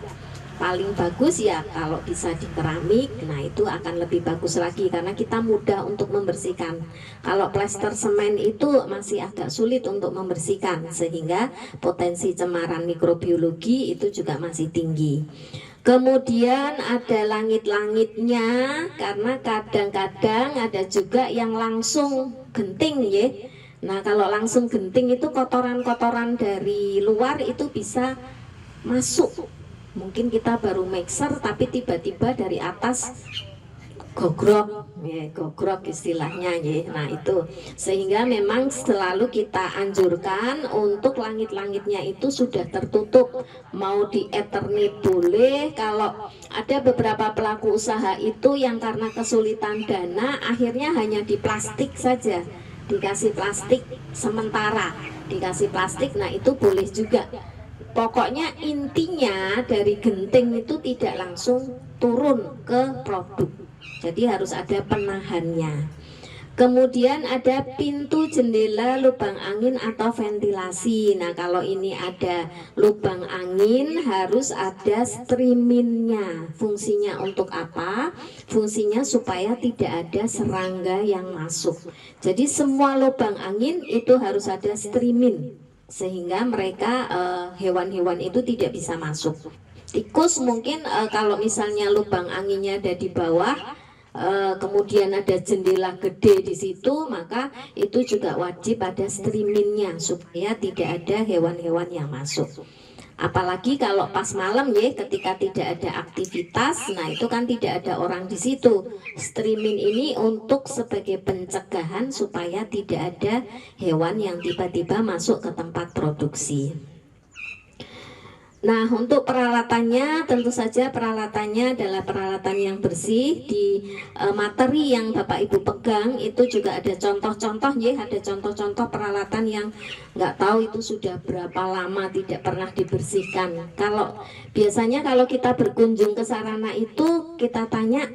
Speaker 8: Paling bagus ya kalau bisa di keramik, nah itu akan lebih bagus lagi karena kita mudah untuk membersihkan. Kalau plester semen itu masih agak sulit untuk membersihkan, sehingga potensi cemaran mikrobiologi itu juga masih tinggi. Kemudian ada langit-langitnya, karena kadang-kadang ada juga yang langsung genting ya. Nah kalau langsung genting itu kotoran-kotoran dari luar itu bisa masuk. Mungkin kita baru mixer tapi tiba-tiba dari atas gogrok, ya, gogrok istilahnya ya. Nah itu sehingga memang selalu kita anjurkan untuk langit-langitnya itu sudah tertutup. Mau di Eternit boleh. Kalau ada beberapa pelaku usaha itu yang karena kesulitan dana akhirnya hanya di plastik saja, dikasih plastik sementara, dikasih plastik. Nah itu boleh juga. Pokoknya intinya dari genting itu tidak langsung turun ke produk. Jadi harus ada penahannya. Kemudian ada pintu, jendela, lubang angin atau ventilasi. Nah kalau ini ada lubang angin harus ada streaminnya. Fungsinya untuk apa? Fungsinya supaya tidak ada serangga yang masuk. Jadi semua lubang angin itu harus ada streamin, sehingga mereka hewan-hewan itu tidak bisa masuk. Tikus mungkin kalau misalnya lubang anginnya ada di bawah, kemudian ada jendela gede di situ, maka itu juga wajib ada streaminnya supaya tidak ada hewan-hewan yang masuk. Apalagi kalau pas malam ya, ketika tidak ada aktivitas, nah itu kan tidak ada orang di situ. Streaming ini untuk sebagai pencegahan supaya tidak ada hewan yang tiba-tiba masuk ke tempat produksi. Nah untuk peralatannya tentu saja peralatannya adalah peralatan yang bersih. Di materi yang Bapak Ibu pegang itu juga ada contoh-contoh ya, ada contoh-contoh peralatan yang nggak tahu itu sudah berapa lama tidak pernah dibersihkan. Kalau biasanya kalau kita berkunjung ke sarana itu kita tanya,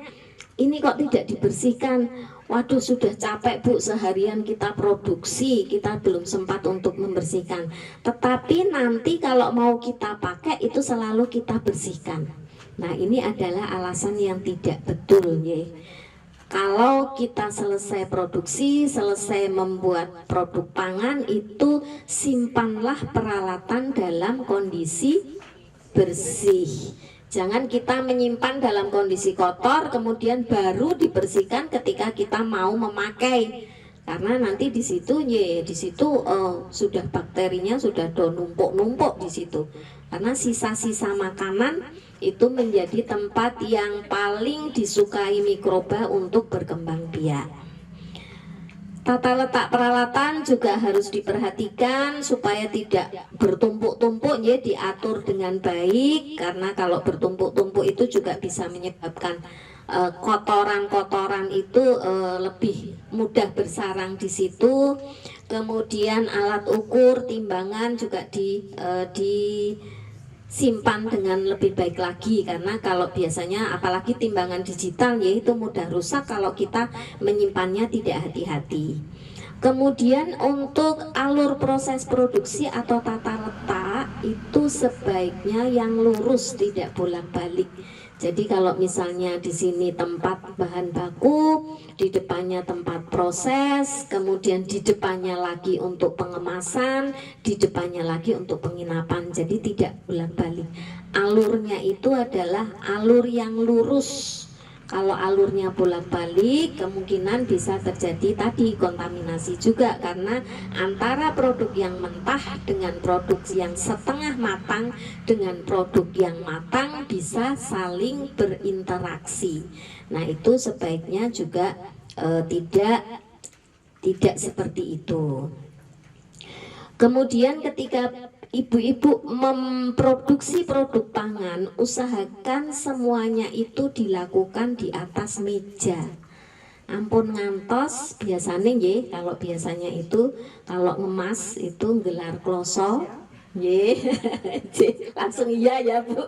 Speaker 8: ini kok tidak dibersihkan? Waduh sudah capek Bu, seharian kita produksi, kita belum sempat untuk membersihkan. Tetapi nanti kalau mau kita pakai itu selalu kita bersihkan. Nah ini adalah alasan yang tidak betul ya. Kalau kita selesai produksi, selesai membuat produk pangan itu simpanlah peralatan dalam kondisi bersih. Jangan kita menyimpan dalam kondisi kotor kemudian baru dibersihkan ketika kita mau memakai. Karena nanti di situ sudah bakterinya sudah numpuk-numpuk di situ. Karena sisa-sisa makanan itu menjadi tempat yang paling disukai mikroba untuk berkembang biak. Tata letak peralatan juga harus diperhatikan supaya tidak bertumpuk-tumpuk, ya, diatur dengan baik, karena kalau bertumpuk-tumpuk itu juga bisa menyebabkan kotoran-kotoran itu lebih mudah bersarang di situ. Kemudian alat ukur, timbangan juga disimpan dengan lebih baik lagi, karena kalau biasanya apalagi timbangan digital ya itu mudah rusak kalau kita menyimpannya tidak hati-hati. Kemudian untuk alur proses produksi atau tata letak itu sebaiknya yang lurus, tidak bolak-balik. Jadi kalau misalnya di sini tempat bahan baku, di depannya tempat proses, kemudian di depannya lagi untuk pengemasan, di depannya lagi untuk penginapan. Jadi tidak bolak-balik. Alurnya itu adalah alur yang lurus. Kalau alurnya bolak-balik, kemungkinan bisa terjadi tadi kontaminasi juga, karena antara produk yang mentah dengan produk yang setengah matang dengan produk yang matang bisa saling berinteraksi. Nah, itu sebaiknya juga tidak seperti itu. Kemudian ketika ibu-ibu memproduksi produk pangan, usahakan semuanya itu dilakukan di atas meja. Ampun ngantos, biasanya ya, kalau biasanya itu kalau ngemas itu gelar kloso, ya, langsung iya ya Bu.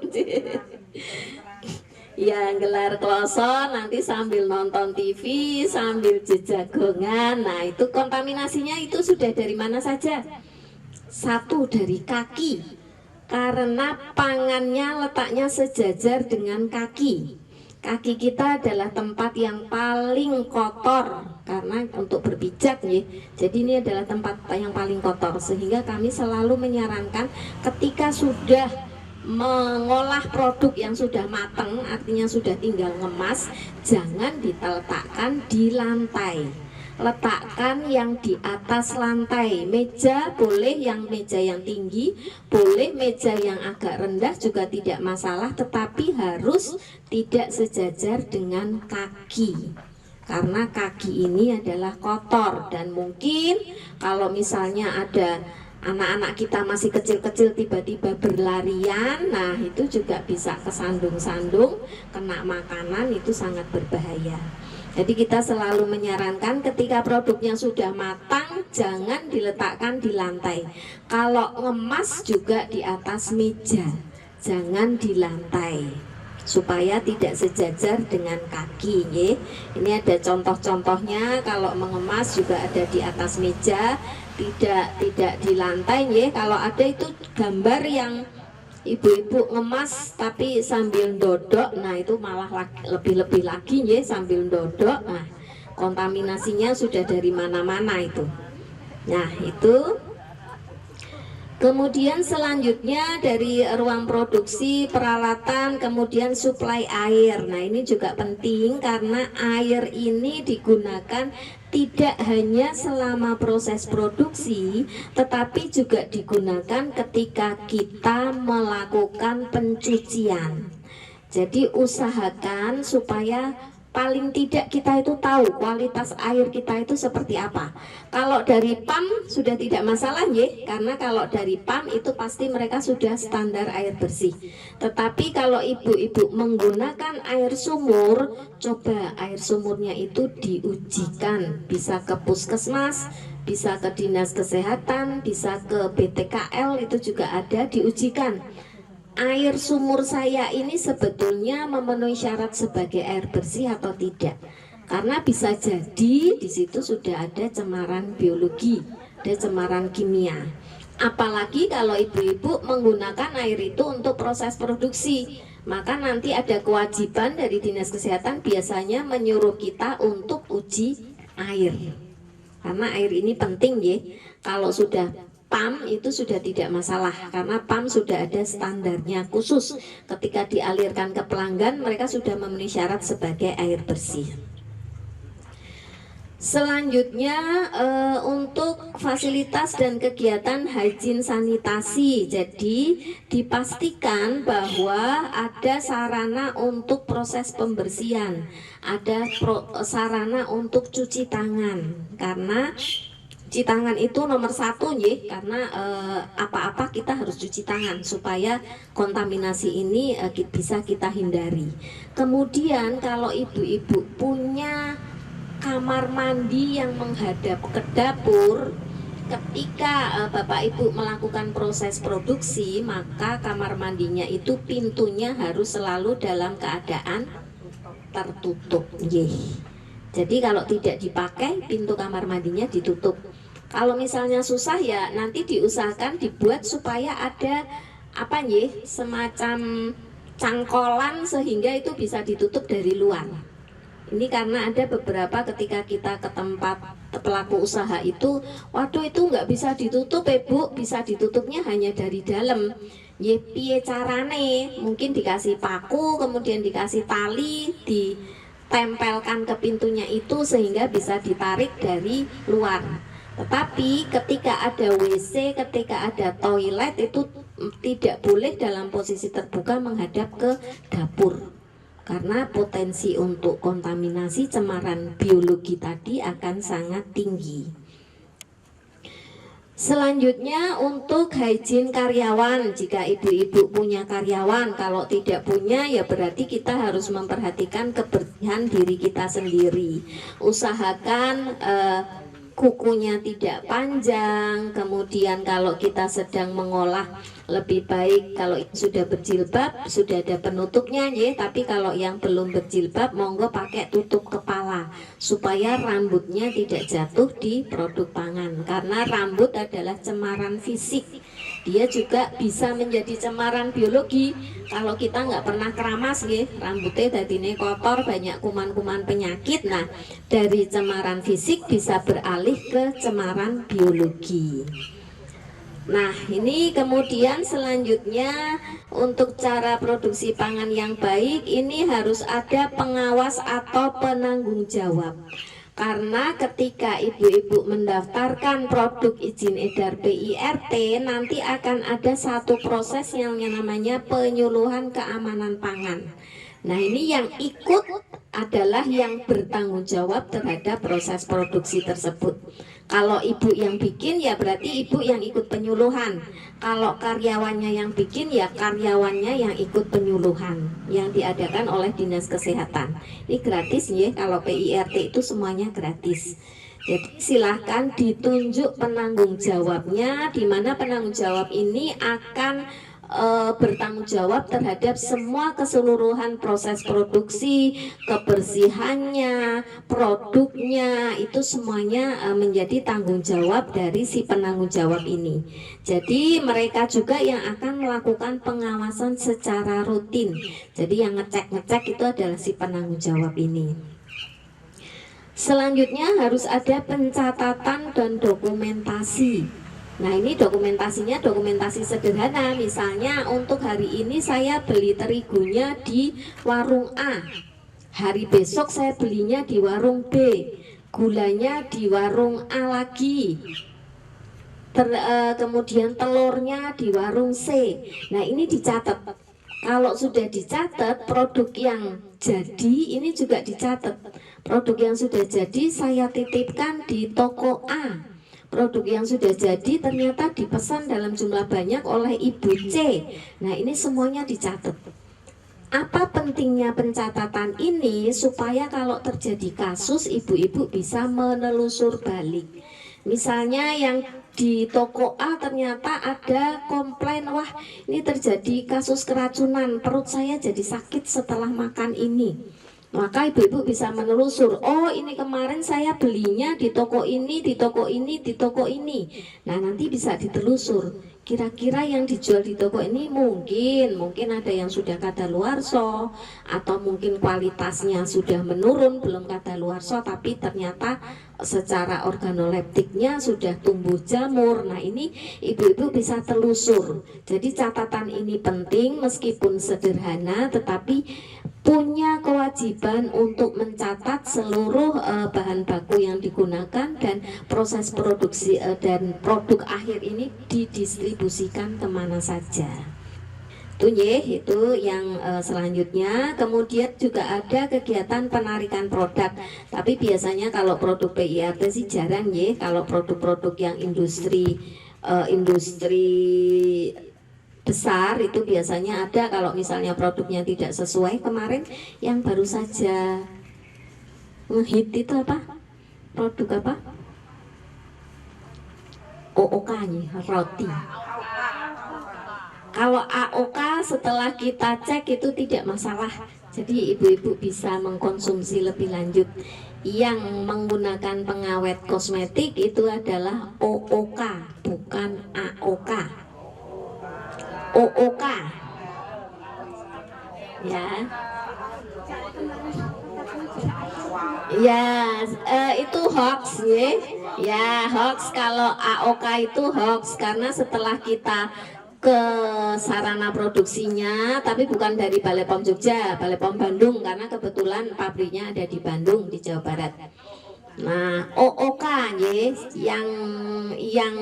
Speaker 8: Ya, gelar kloso, nanti sambil nonton TV, sambil jejagongan. Nah, itu kontaminasinya itu sudah dari mana saja? Satu, dari kaki, karena pangannya letaknya sejajar dengan kaki. Kaki kita adalah tempat yang paling kotor karena untuk berpijak ya. Jadi ini adalah tempat yang paling kotor, sehingga kami selalu menyarankan ketika sudah mengolah produk yang sudah matang, artinya sudah tinggal ngemas, jangan diletakkan di lantai. Letakkan yang di atas lantai. Meja boleh yang meja yang tinggi, boleh meja yang agak rendah juga tidak masalah, tetapi harus tidak sejajar dengan kaki, karena kaki ini adalah kotor. Dan mungkin kalau misalnya ada anak-anak kita masih kecil-kecil tiba-tiba berlarian, nah itu juga bisa kesandung-sandung, kena makanan, itu sangat berbahaya. Jadi kita selalu menyarankan ketika produknya sudah matang jangan diletakkan di lantai. Kalau ngemas juga di atas meja, jangan di lantai, supaya tidak sejajar dengan kaki ya. Ini ada contoh-contohnya, kalau mengemas juga ada di atas meja, tidak di lantai ya. Kalau ada itu gambar yang ibu-ibu ngemas tapi sambil dodok, nah itu malah lebih-lebih lagi ya, sambil dodok. Nah, kontaminasinya sudah dari mana-mana itu. Nah, itu. Kemudian selanjutnya dari ruang produksi, peralatan, kemudian suplai air. Nah, ini juga penting karena air ini digunakan tidak hanya selama proses produksi, tetapi juga digunakan ketika kita melakukan pencucian. Jadi usahakan supaya paling tidak kita itu tahu kualitas air kita itu seperti apa. Kalau dari PAM sudah tidak masalah ya, karena kalau dari PAM itu pasti mereka sudah standar air bersih. Tetapi kalau ibu-ibu menggunakan air sumur, coba air sumurnya itu diujikan, bisa ke puskesmas, bisa ke dinas kesehatan, bisa ke BTKL, itu juga ada, diujikan. Air sumur saya ini sebetulnya memenuhi syarat sebagai air bersih atau tidak? Karena bisa jadi di situ sudah ada cemaran biologi, ada cemaran kimia. Apalagi kalau ibu-ibu menggunakan air itu untuk proses produksi, maka nanti ada kewajiban dari dinas kesehatan biasanya menyuruh kita untuk uji air. Karena air ini penting ya. Kalau sudah PAM itu sudah tidak masalah karena PAM sudah ada standarnya khusus. Ketika dialirkan ke pelanggan, mereka sudah memenuhi syarat sebagai air bersih. Selanjutnya untuk fasilitas dan kegiatan hygiene sanitasi. Jadi dipastikan bahwa ada sarana untuk proses pembersihan, ada sarana untuk cuci tangan, karena cuci tangan itu nomor satu ya, karena apa-apa kita harus cuci tangan supaya kontaminasi ini bisa kita hindari. Kemudian kalau ibu-ibu punya kamar mandi yang menghadap ke dapur, ketika bapak ibu melakukan proses produksi, maka kamar mandinya itu pintunya harus selalu dalam keadaan tertutup. Jadi kalau tidak dipakai, pintu kamar mandinya ditutup. Kalau misalnya susah ya nanti diusahakan dibuat supaya ada semacam cangkolan sehingga itu bisa ditutup dari luar. Ini karena ada beberapa ketika kita ke tempat pelaku usaha itu, waduh itu nggak bisa ditutup Bu, bisa ditutupnya hanya dari dalam. Piye carane? Mungkin dikasih paku, kemudian dikasih tali, ditempelkan ke pintunya itu sehingga bisa ditarik dari luar. Tetapi ketika ada WC, ketika ada toilet itu tidak boleh dalam posisi terbuka menghadap ke dapur. Karena potensi untuk kontaminasi cemaran biologi tadi akan sangat tinggi. Selanjutnya untuk hygiene karyawan, jika ibu-ibu punya karyawan, kalau tidak punya ya berarti kita harus memperhatikan kebersihan diri kita sendiri. Usahakan kukunya tidak panjang, kemudian kalau kita sedang mengolah lebih baik kalau sudah berjilbab sudah ada penutupnya ya, tapi kalau yang belum berjilbab monggo pakai tutup kepala supaya rambutnya tidak jatuh di produk pangan, karena rambut adalah cemaran fisik, dia juga bisa menjadi cemaran biologi. Kalau kita nggak pernah keramas ya, rambutnya dadine kotor, banyak kuman-kuman penyakit. Nah, dari cemaran fisik bisa beralih ke cemaran biologi. Nah, ini kemudian selanjutnya untuk cara produksi pangan yang baik ini harus ada pengawas atau penanggung jawab. Karena ketika ibu-ibu mendaftarkan produk izin edar PIRT, nanti akan ada satu proses yang namanya penyuluhan keamanan pangan. Nah, ini yang ikut adalah yang bertanggung jawab terhadap proses produksi tersebut. Kalau ibu yang bikin ya berarti ibu yang ikut penyuluhan. Kalau karyawannya yang bikin ya karyawannya yang ikut penyuluhan yang diadakan oleh Dinas Kesehatan. Ini gratis ya, kalau PIRT itu semuanya gratis. Jadi silahkan ditunjuk penanggung jawabnya, di mana penanggung jawab ini akan bertanggung jawab terhadap semua keseluruhan proses produksi, kebersihannya, produknya, itu semuanya menjadi tanggung jawab dari si penanggung jawab ini. Jadi mereka juga yang akan melakukan pengawasan secara rutin. Jadi yang ngecek-ngecek itu adalah si penanggung jawab ini. Selanjutnya harus ada pencatatan dan dokumentasi. Nah, ini dokumentasinya dokumentasi sederhana. Misalnya untuk hari ini saya beli terigunya di warung A, hari besok saya belinya di warung B, gulanya di warung A lagi, kemudian telurnya di warung C. Nah, ini dicatat. Kalau sudah dicatat, produk yang jadi ini juga dicatat. Produk yang sudah jadi saya titipkan di toko A. Produk yang sudah jadi ternyata dipesan dalam jumlah banyak oleh Ibu C. Nah, ini semuanya dicatat. Apa pentingnya pencatatan ini? Supaya kalau terjadi kasus, ibu-ibu bisa menelusur balik. Misalnya yang di toko A ternyata ada komplain, wah ini terjadi kasus keracunan, perut saya jadi sakit setelah makan ini. Maka ibu-ibu bisa menelusur, oh ini kemarin saya belinya di toko ini, di toko ini, di toko ini. Nah, nanti bisa ditelusur. kira-kira yang dijual di toko ini mungkin ada yang sudah kadaluarsa atau mungkin kualitasnya sudah menurun, belum kadaluarsa tapi ternyata secara organoleptiknya sudah tumbuh jamur. Nah, ini ibu-ibu bisa telusur. Jadi catatan ini penting meskipun sederhana, tetapi punya kewajiban untuk mencatat seluruh bahan baku yang digunakan dan proses produksi dan produk akhir ini didistribusikan kemana saja. Itu yang selanjutnya. Kemudian juga ada kegiatan penarikan produk. Tapi biasanya kalau produk PIRT sih jarang ya. Kalau produk-produk yang industri besar itu biasanya ada. Kalau misalnya produknya tidak sesuai, kemarin yang baru saja ngehit itu apa? Produk apa? OOK nih, roti. Kalau AOK setelah kita cek itu tidak masalah. Jadi ibu-ibu bisa mengkonsumsi lebih lanjut. Yang menggunakan pengawet kosmetik itu adalah OOK, bukan AOK. OOK ya. Ya, itu hoax ya. Ya, hoax. Kalau AOK itu hoax karena setelah kita ke sarana produksinya, tapi bukan dari Balai POM Jogja, Balai POM Bandung, karena kebetulan pabriknya ada di Bandung, di Jawa Barat. Nah, OOK ya, yang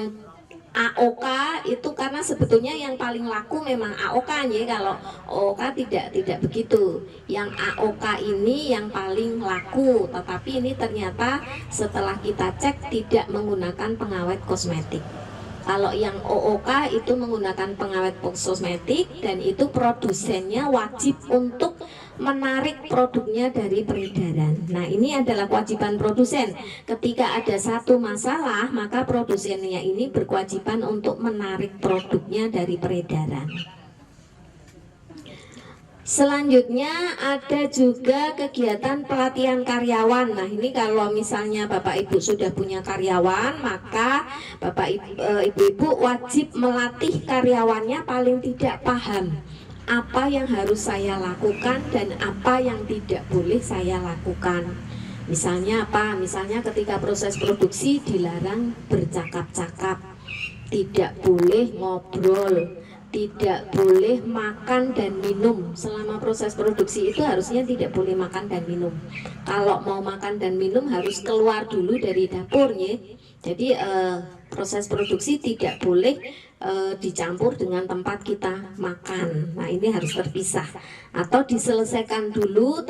Speaker 8: AOK itu karena sebetulnya yang paling laku memang AOK ya. Kalau OOK tidak begitu. Yang AOK ini yang paling laku, tetapi ini ternyata setelah kita cek tidak menggunakan pengawet kosmetik. Kalau yang OOK itu menggunakan pengawet kosmetik dan itu produsennya wajib untuk menarik produknya dari peredaran. Nah, ini adalah kewajiban produsen. Ketika ada satu masalah, maka produsennya ini berkewajiban untuk menarik produknya dari peredaran. Selanjutnya ada juga kegiatan pelatihan karyawan. Nah, ini kalau misalnya Bapak Ibu sudah punya karyawan, maka Bapak Ibu wajib melatih karyawannya paling tidak paham apa yang harus saya lakukan dan apa yang tidak boleh saya lakukan. Misalnya apa? Misalnya ketika proses produksi dilarang bercakap-cakap, tidak boleh ngobrol, tidak boleh makan dan minum. Selama proses produksi itu harusnya tidak boleh makan dan minum. Kalau mau makan dan minum harus keluar dulu dari dapurnya. Jadi proses produksi tidak boleh dicampur dengan tempat kita makan. Nah, ini harus terpisah atau diselesaikan dulu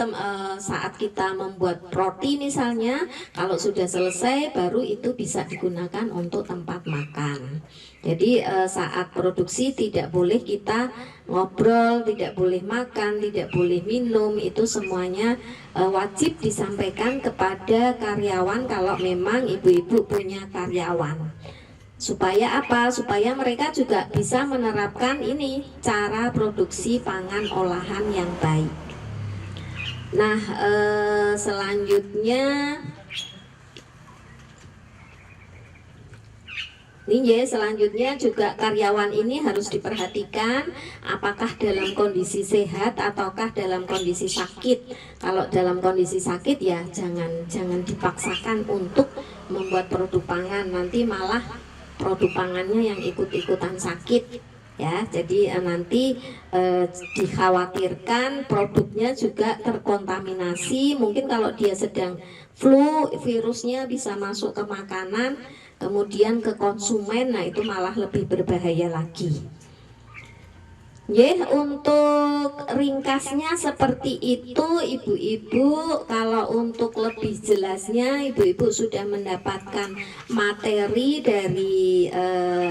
Speaker 8: saat kita membuat roti misalnya. Kalau sudah selesai baru itu bisa digunakan untuk tempat makan. Jadi saat produksi tidak boleh kita ngobrol, tidak boleh makan, tidak boleh minum. Itu semuanya wajib disampaikan kepada karyawan kalau memang ibu-ibu punya karyawan. Supaya apa? Supaya mereka juga bisa menerapkan ini cara produksi pangan olahan yang baik. Nah, selanjutnya selanjutnya juga karyawan ini harus diperhatikan apakah dalam kondisi sehat ataukah dalam kondisi sakit. Kalau dalam kondisi sakit ya jangan dipaksakan untuk membuat produk pangan, nanti malah produk pangannya yang ikut-ikutan sakit ya. Jadi nanti dikhawatirkan produknya juga terkontaminasi. Mungkin kalau dia sedang flu, virusnya bisa masuk ke makanan, kemudian ke konsumen. Nah, itu malah lebih berbahaya lagi. Untuk ringkasnya seperti itu ibu-ibu. Kalau untuk lebih jelasnya ibu-ibu sudah mendapatkan materi dari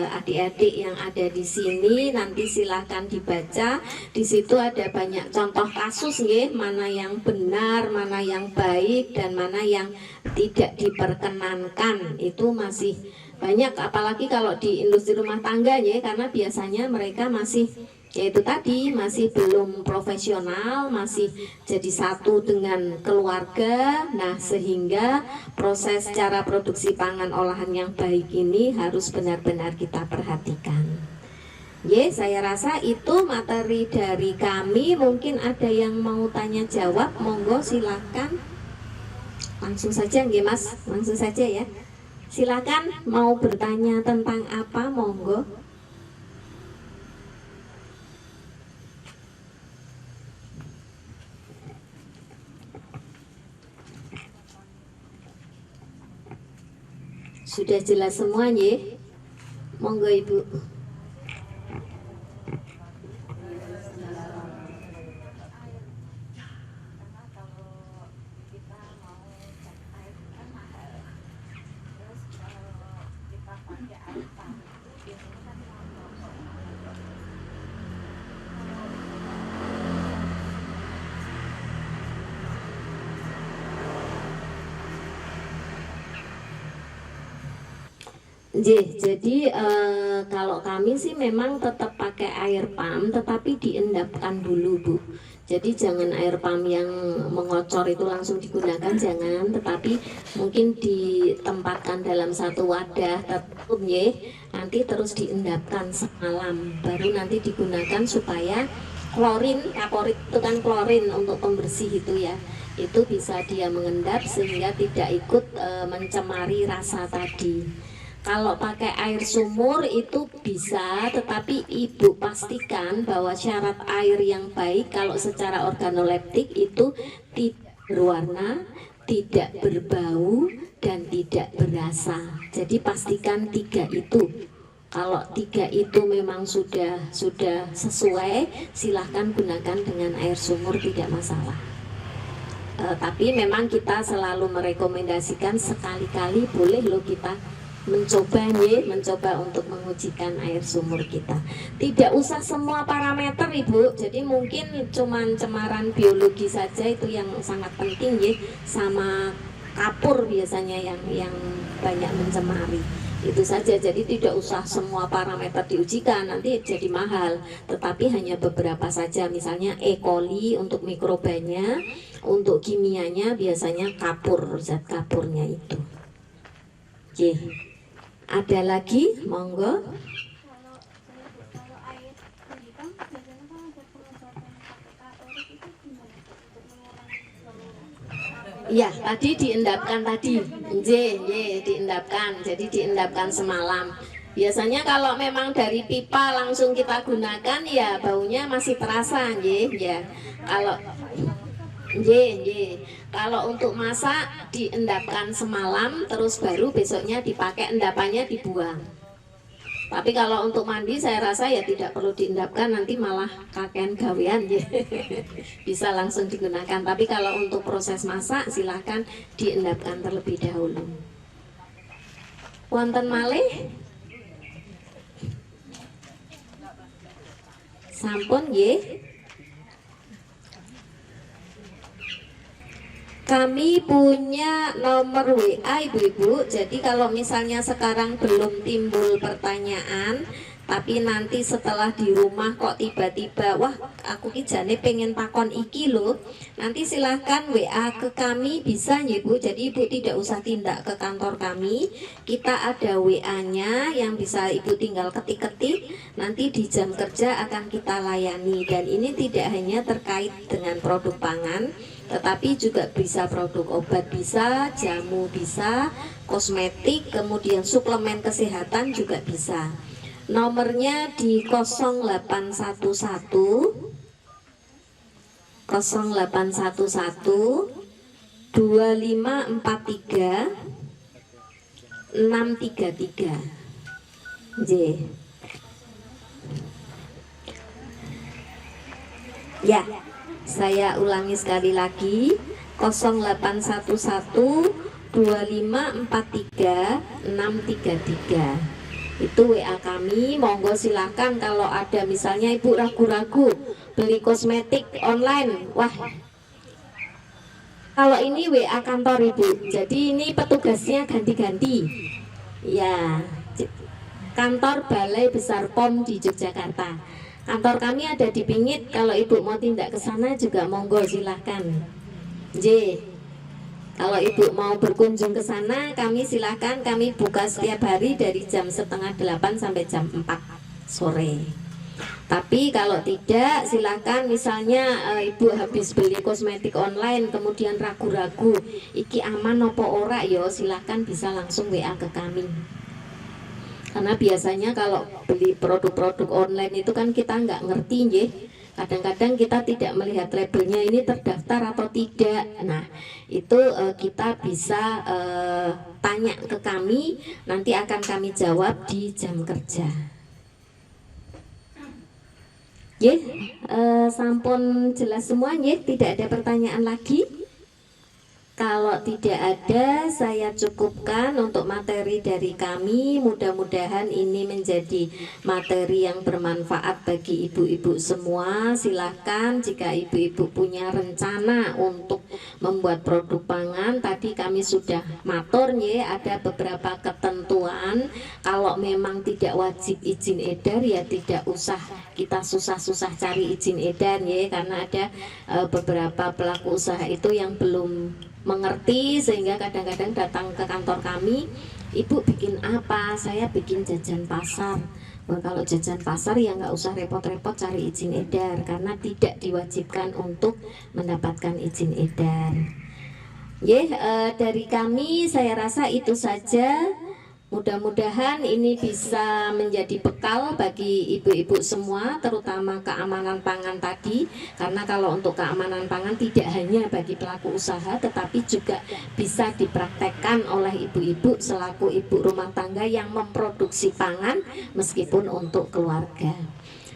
Speaker 8: adik-adik yang ada di sini. Nanti silahkan dibaca. Di situ ada banyak contoh kasus mana yang benar, mana yang baik, dan mana yang tidak diperkenankan. Itu masih banyak, apalagi kalau di industri rumah tangga karena biasanya mereka masih yaitu tadi masih belum profesional, masih jadi satu dengan keluarga. Nah, sehingga proses cara produksi pangan olahan yang baik ini harus benar-benar kita perhatikan. Ye, saya rasa itu materi dari kami. Mungkin ada yang mau tanya jawab, monggo silakan. Langsung saja nggih Mas, langsung saja ya. Silakan mau bertanya tentang apa, monggo. Sudah jelas semua nggih? Monggo Ibu. Jadi kalau kami sih memang tetap pakai air pump, tetapi diendapkan dulu Bu. Jadi jangan air pump yang mengocor itu langsung digunakan, jangan. Tetapi mungkin ditempatkan dalam satu wadah tertutup ya. Nanti terus diendapkan semalam, baru nanti digunakan supaya klorin, kaporit itu kan klorin untuk pembersih itu ya. Itu bisa dia mengendap sehingga tidak ikut mencemari rasa tadi. Kalau pakai air sumur itu bisa, tetapi Ibu pastikan bahwa syarat air yang baik kalau secara organoleptik itu tidak berwarna, tidak berbau, dan tidak berasa. Jadi pastikan 3 itu. Kalau 3 itu memang sudah sesuai, silahkan gunakan dengan air sumur, tidak masalah. Tapi memang kita selalu merekomendasikan sekali-kali boleh loh kita mencoba untuk mengujikan air sumur kita. Tidak usah semua parameter Ibu. Jadi mungkin cuman cemaran biologi saja itu yang sangat penting ya, sama kapur biasanya yang banyak mencemari. Itu saja. Jadi tidak usah semua parameter diujikan, nanti jadi mahal. Tetapi hanya beberapa saja, misalnya E. coli untuk mikrobanya, untuk kimianya biasanya kapur, zat kapurnya itu. Oke. Ada lagi, monggo. Ya, tadi diendapkan tadi. Diendapkan. Jadi diendapkan semalam. Biasanya kalau memang dari pipa langsung kita gunakan ya baunya masih terasa, ya. Kalau untuk masak diendapkan semalam terus baru besoknya dipakai, endapannya dibuang. Tapi kalau untuk mandi saya rasa ya tidak perlu diendapkan, nanti malah kakean gawean ya. Bisa langsung digunakan. Tapi kalau untuk proses masak silahkan diendapkan terlebih dahulu. Wonten malih? Sampun nggih. Kami punya nomor WA Ibu-ibu. Jadi kalau misalnya sekarang belum timbul pertanyaan, tapi nanti setelah di rumah kok tiba-tiba, wah aku kijane pengen takon iki loh, nanti silahkan WA ke kami bisa ya Bu. Jadi Ibu tidak usah tindak ke kantor kami. Kita ada WA-nya yang bisa Ibu tinggal ketik-ketik. Nanti di jam kerja akan kita layani. Dan ini tidak hanya terkait dengan produk pangan, tetapi juga bisa produk obat, bisa jamu, bisa kosmetik, kemudian suplemen kesehatan juga bisa. Nomornya di 0811 2543 633. Ya, saya ulangi sekali lagi, 0811 2543 633. Itu WA kami. Monggo silahkan kalau ada misalnya Ibu ragu-ragu beli kosmetik online. Wah, kalau ini WA kantor Ibu, jadi ini petugasnya ganti-ganti. Ya, kantor Balai Besar POM di Yogyakarta. Kantor kami ada di Pingit. Kalau Ibu mau tindak ke sana juga monggo silahkan. Kalau Ibu mau berkunjung ke sana, kami silahkan. Kami buka setiap hari dari jam 7:30 sampai jam 4 sore. Tapi kalau tidak, silakan misalnya Ibu habis beli kosmetik online kemudian ragu-ragu iki aman apa ora ya, silakan bisa langsung WA ke kami. Karena biasanya kalau beli produk-produk online itu kan kita nggak ngerti nggih. Kadang-kadang kita tidak melihat labelnya ini terdaftar atau tidak. Nah, itu kita bisa tanya ke kami, nanti akan kami jawab di jam kerja. Sampun jelas semua nggih, tidak ada pertanyaan lagi. Kalau tidak ada, saya cukupkan untuk materi dari kami. Mudah-mudahan ini menjadi materi yang bermanfaat bagi ibu-ibu semua. Silahkan jika ibu-ibu punya rencana untuk membuat produk pangan, tadi kami sudah matur ya, ada beberapa ketentuan. Kalau memang tidak wajib izin edar ya tidak usah kita susah-susah cari izin edar ya, karena ada beberapa pelaku usaha itu yang belum mengerti sehingga kadang-kadang datang ke kantor kami, ibu bikin apa? Saya bikin jajan pasar. Nah, kalau jajan pasar ya nggak usah repot-repot cari izin edar karena tidak diwajibkan untuk mendapatkan izin edar. Dari kami saya rasa itu saja. Mudah-mudahan ini bisa menjadi bekal bagi ibu-ibu semua, terutama keamanan pangan tadi. Karena kalau untuk keamanan pangan tidak hanya bagi pelaku usaha, tetapi juga bisa dipraktekkan oleh ibu-ibu selaku ibu rumah tangga yang memproduksi pangan meskipun untuk keluarga.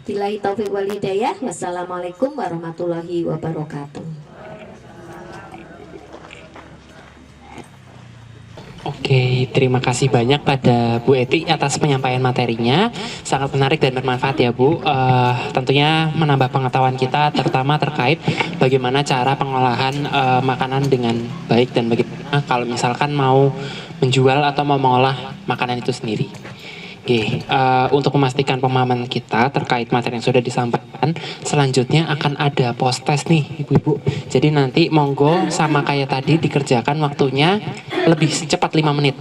Speaker 8: Billahi taufiq wal hidayah. Wassalamualaikum warahmatullahi wabarakatuh.
Speaker 4: Oke, terima kasih banyak pada Bu Eti atas penyampaian materinya. Sangat menarik dan bermanfaat ya Bu. Tentunya menambah pengetahuan kita, terutama terkait bagaimana cara pengolahan makanan dengan baik dan bagaimana kalau misalkan mau menjual atau mau mengolah makanan itu sendiri. Oke, untuk memastikan pemahaman kita terkait materi yang sudah disampaikan, selanjutnya akan ada post test nih ibu-ibu. Jadi nanti monggo sama kayak tadi dikerjakan waktunya lebih cepat 5 menit.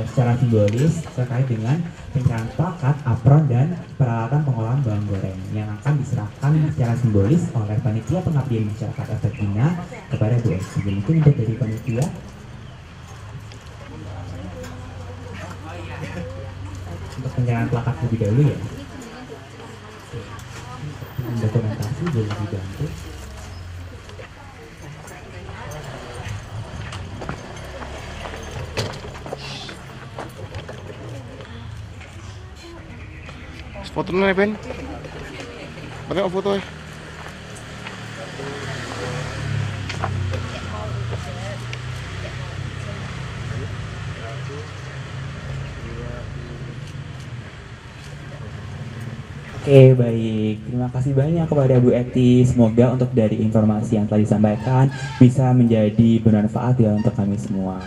Speaker 2: Secara simbolis terkait dengan pencerahan plakat, apron, dan peralatan pengolahan bawang goreng yang akan diserahkan secara simbolis oleh panitia pengabdian masyarakat Astagina kepada Bu Esti. Mungkin untuk dari panitia untuk pencerahan plakat lebih dahulu ya. Dokumentasi boleh dibantu.
Speaker 9: Foto nih Ben, pakai foto ya.
Speaker 3: Oke, baik. Terima kasih banyak kepada Bu Eti. Semoga untuk dari informasi yang telah disampaikan bisa menjadi bermanfaat ya untuk kami semua.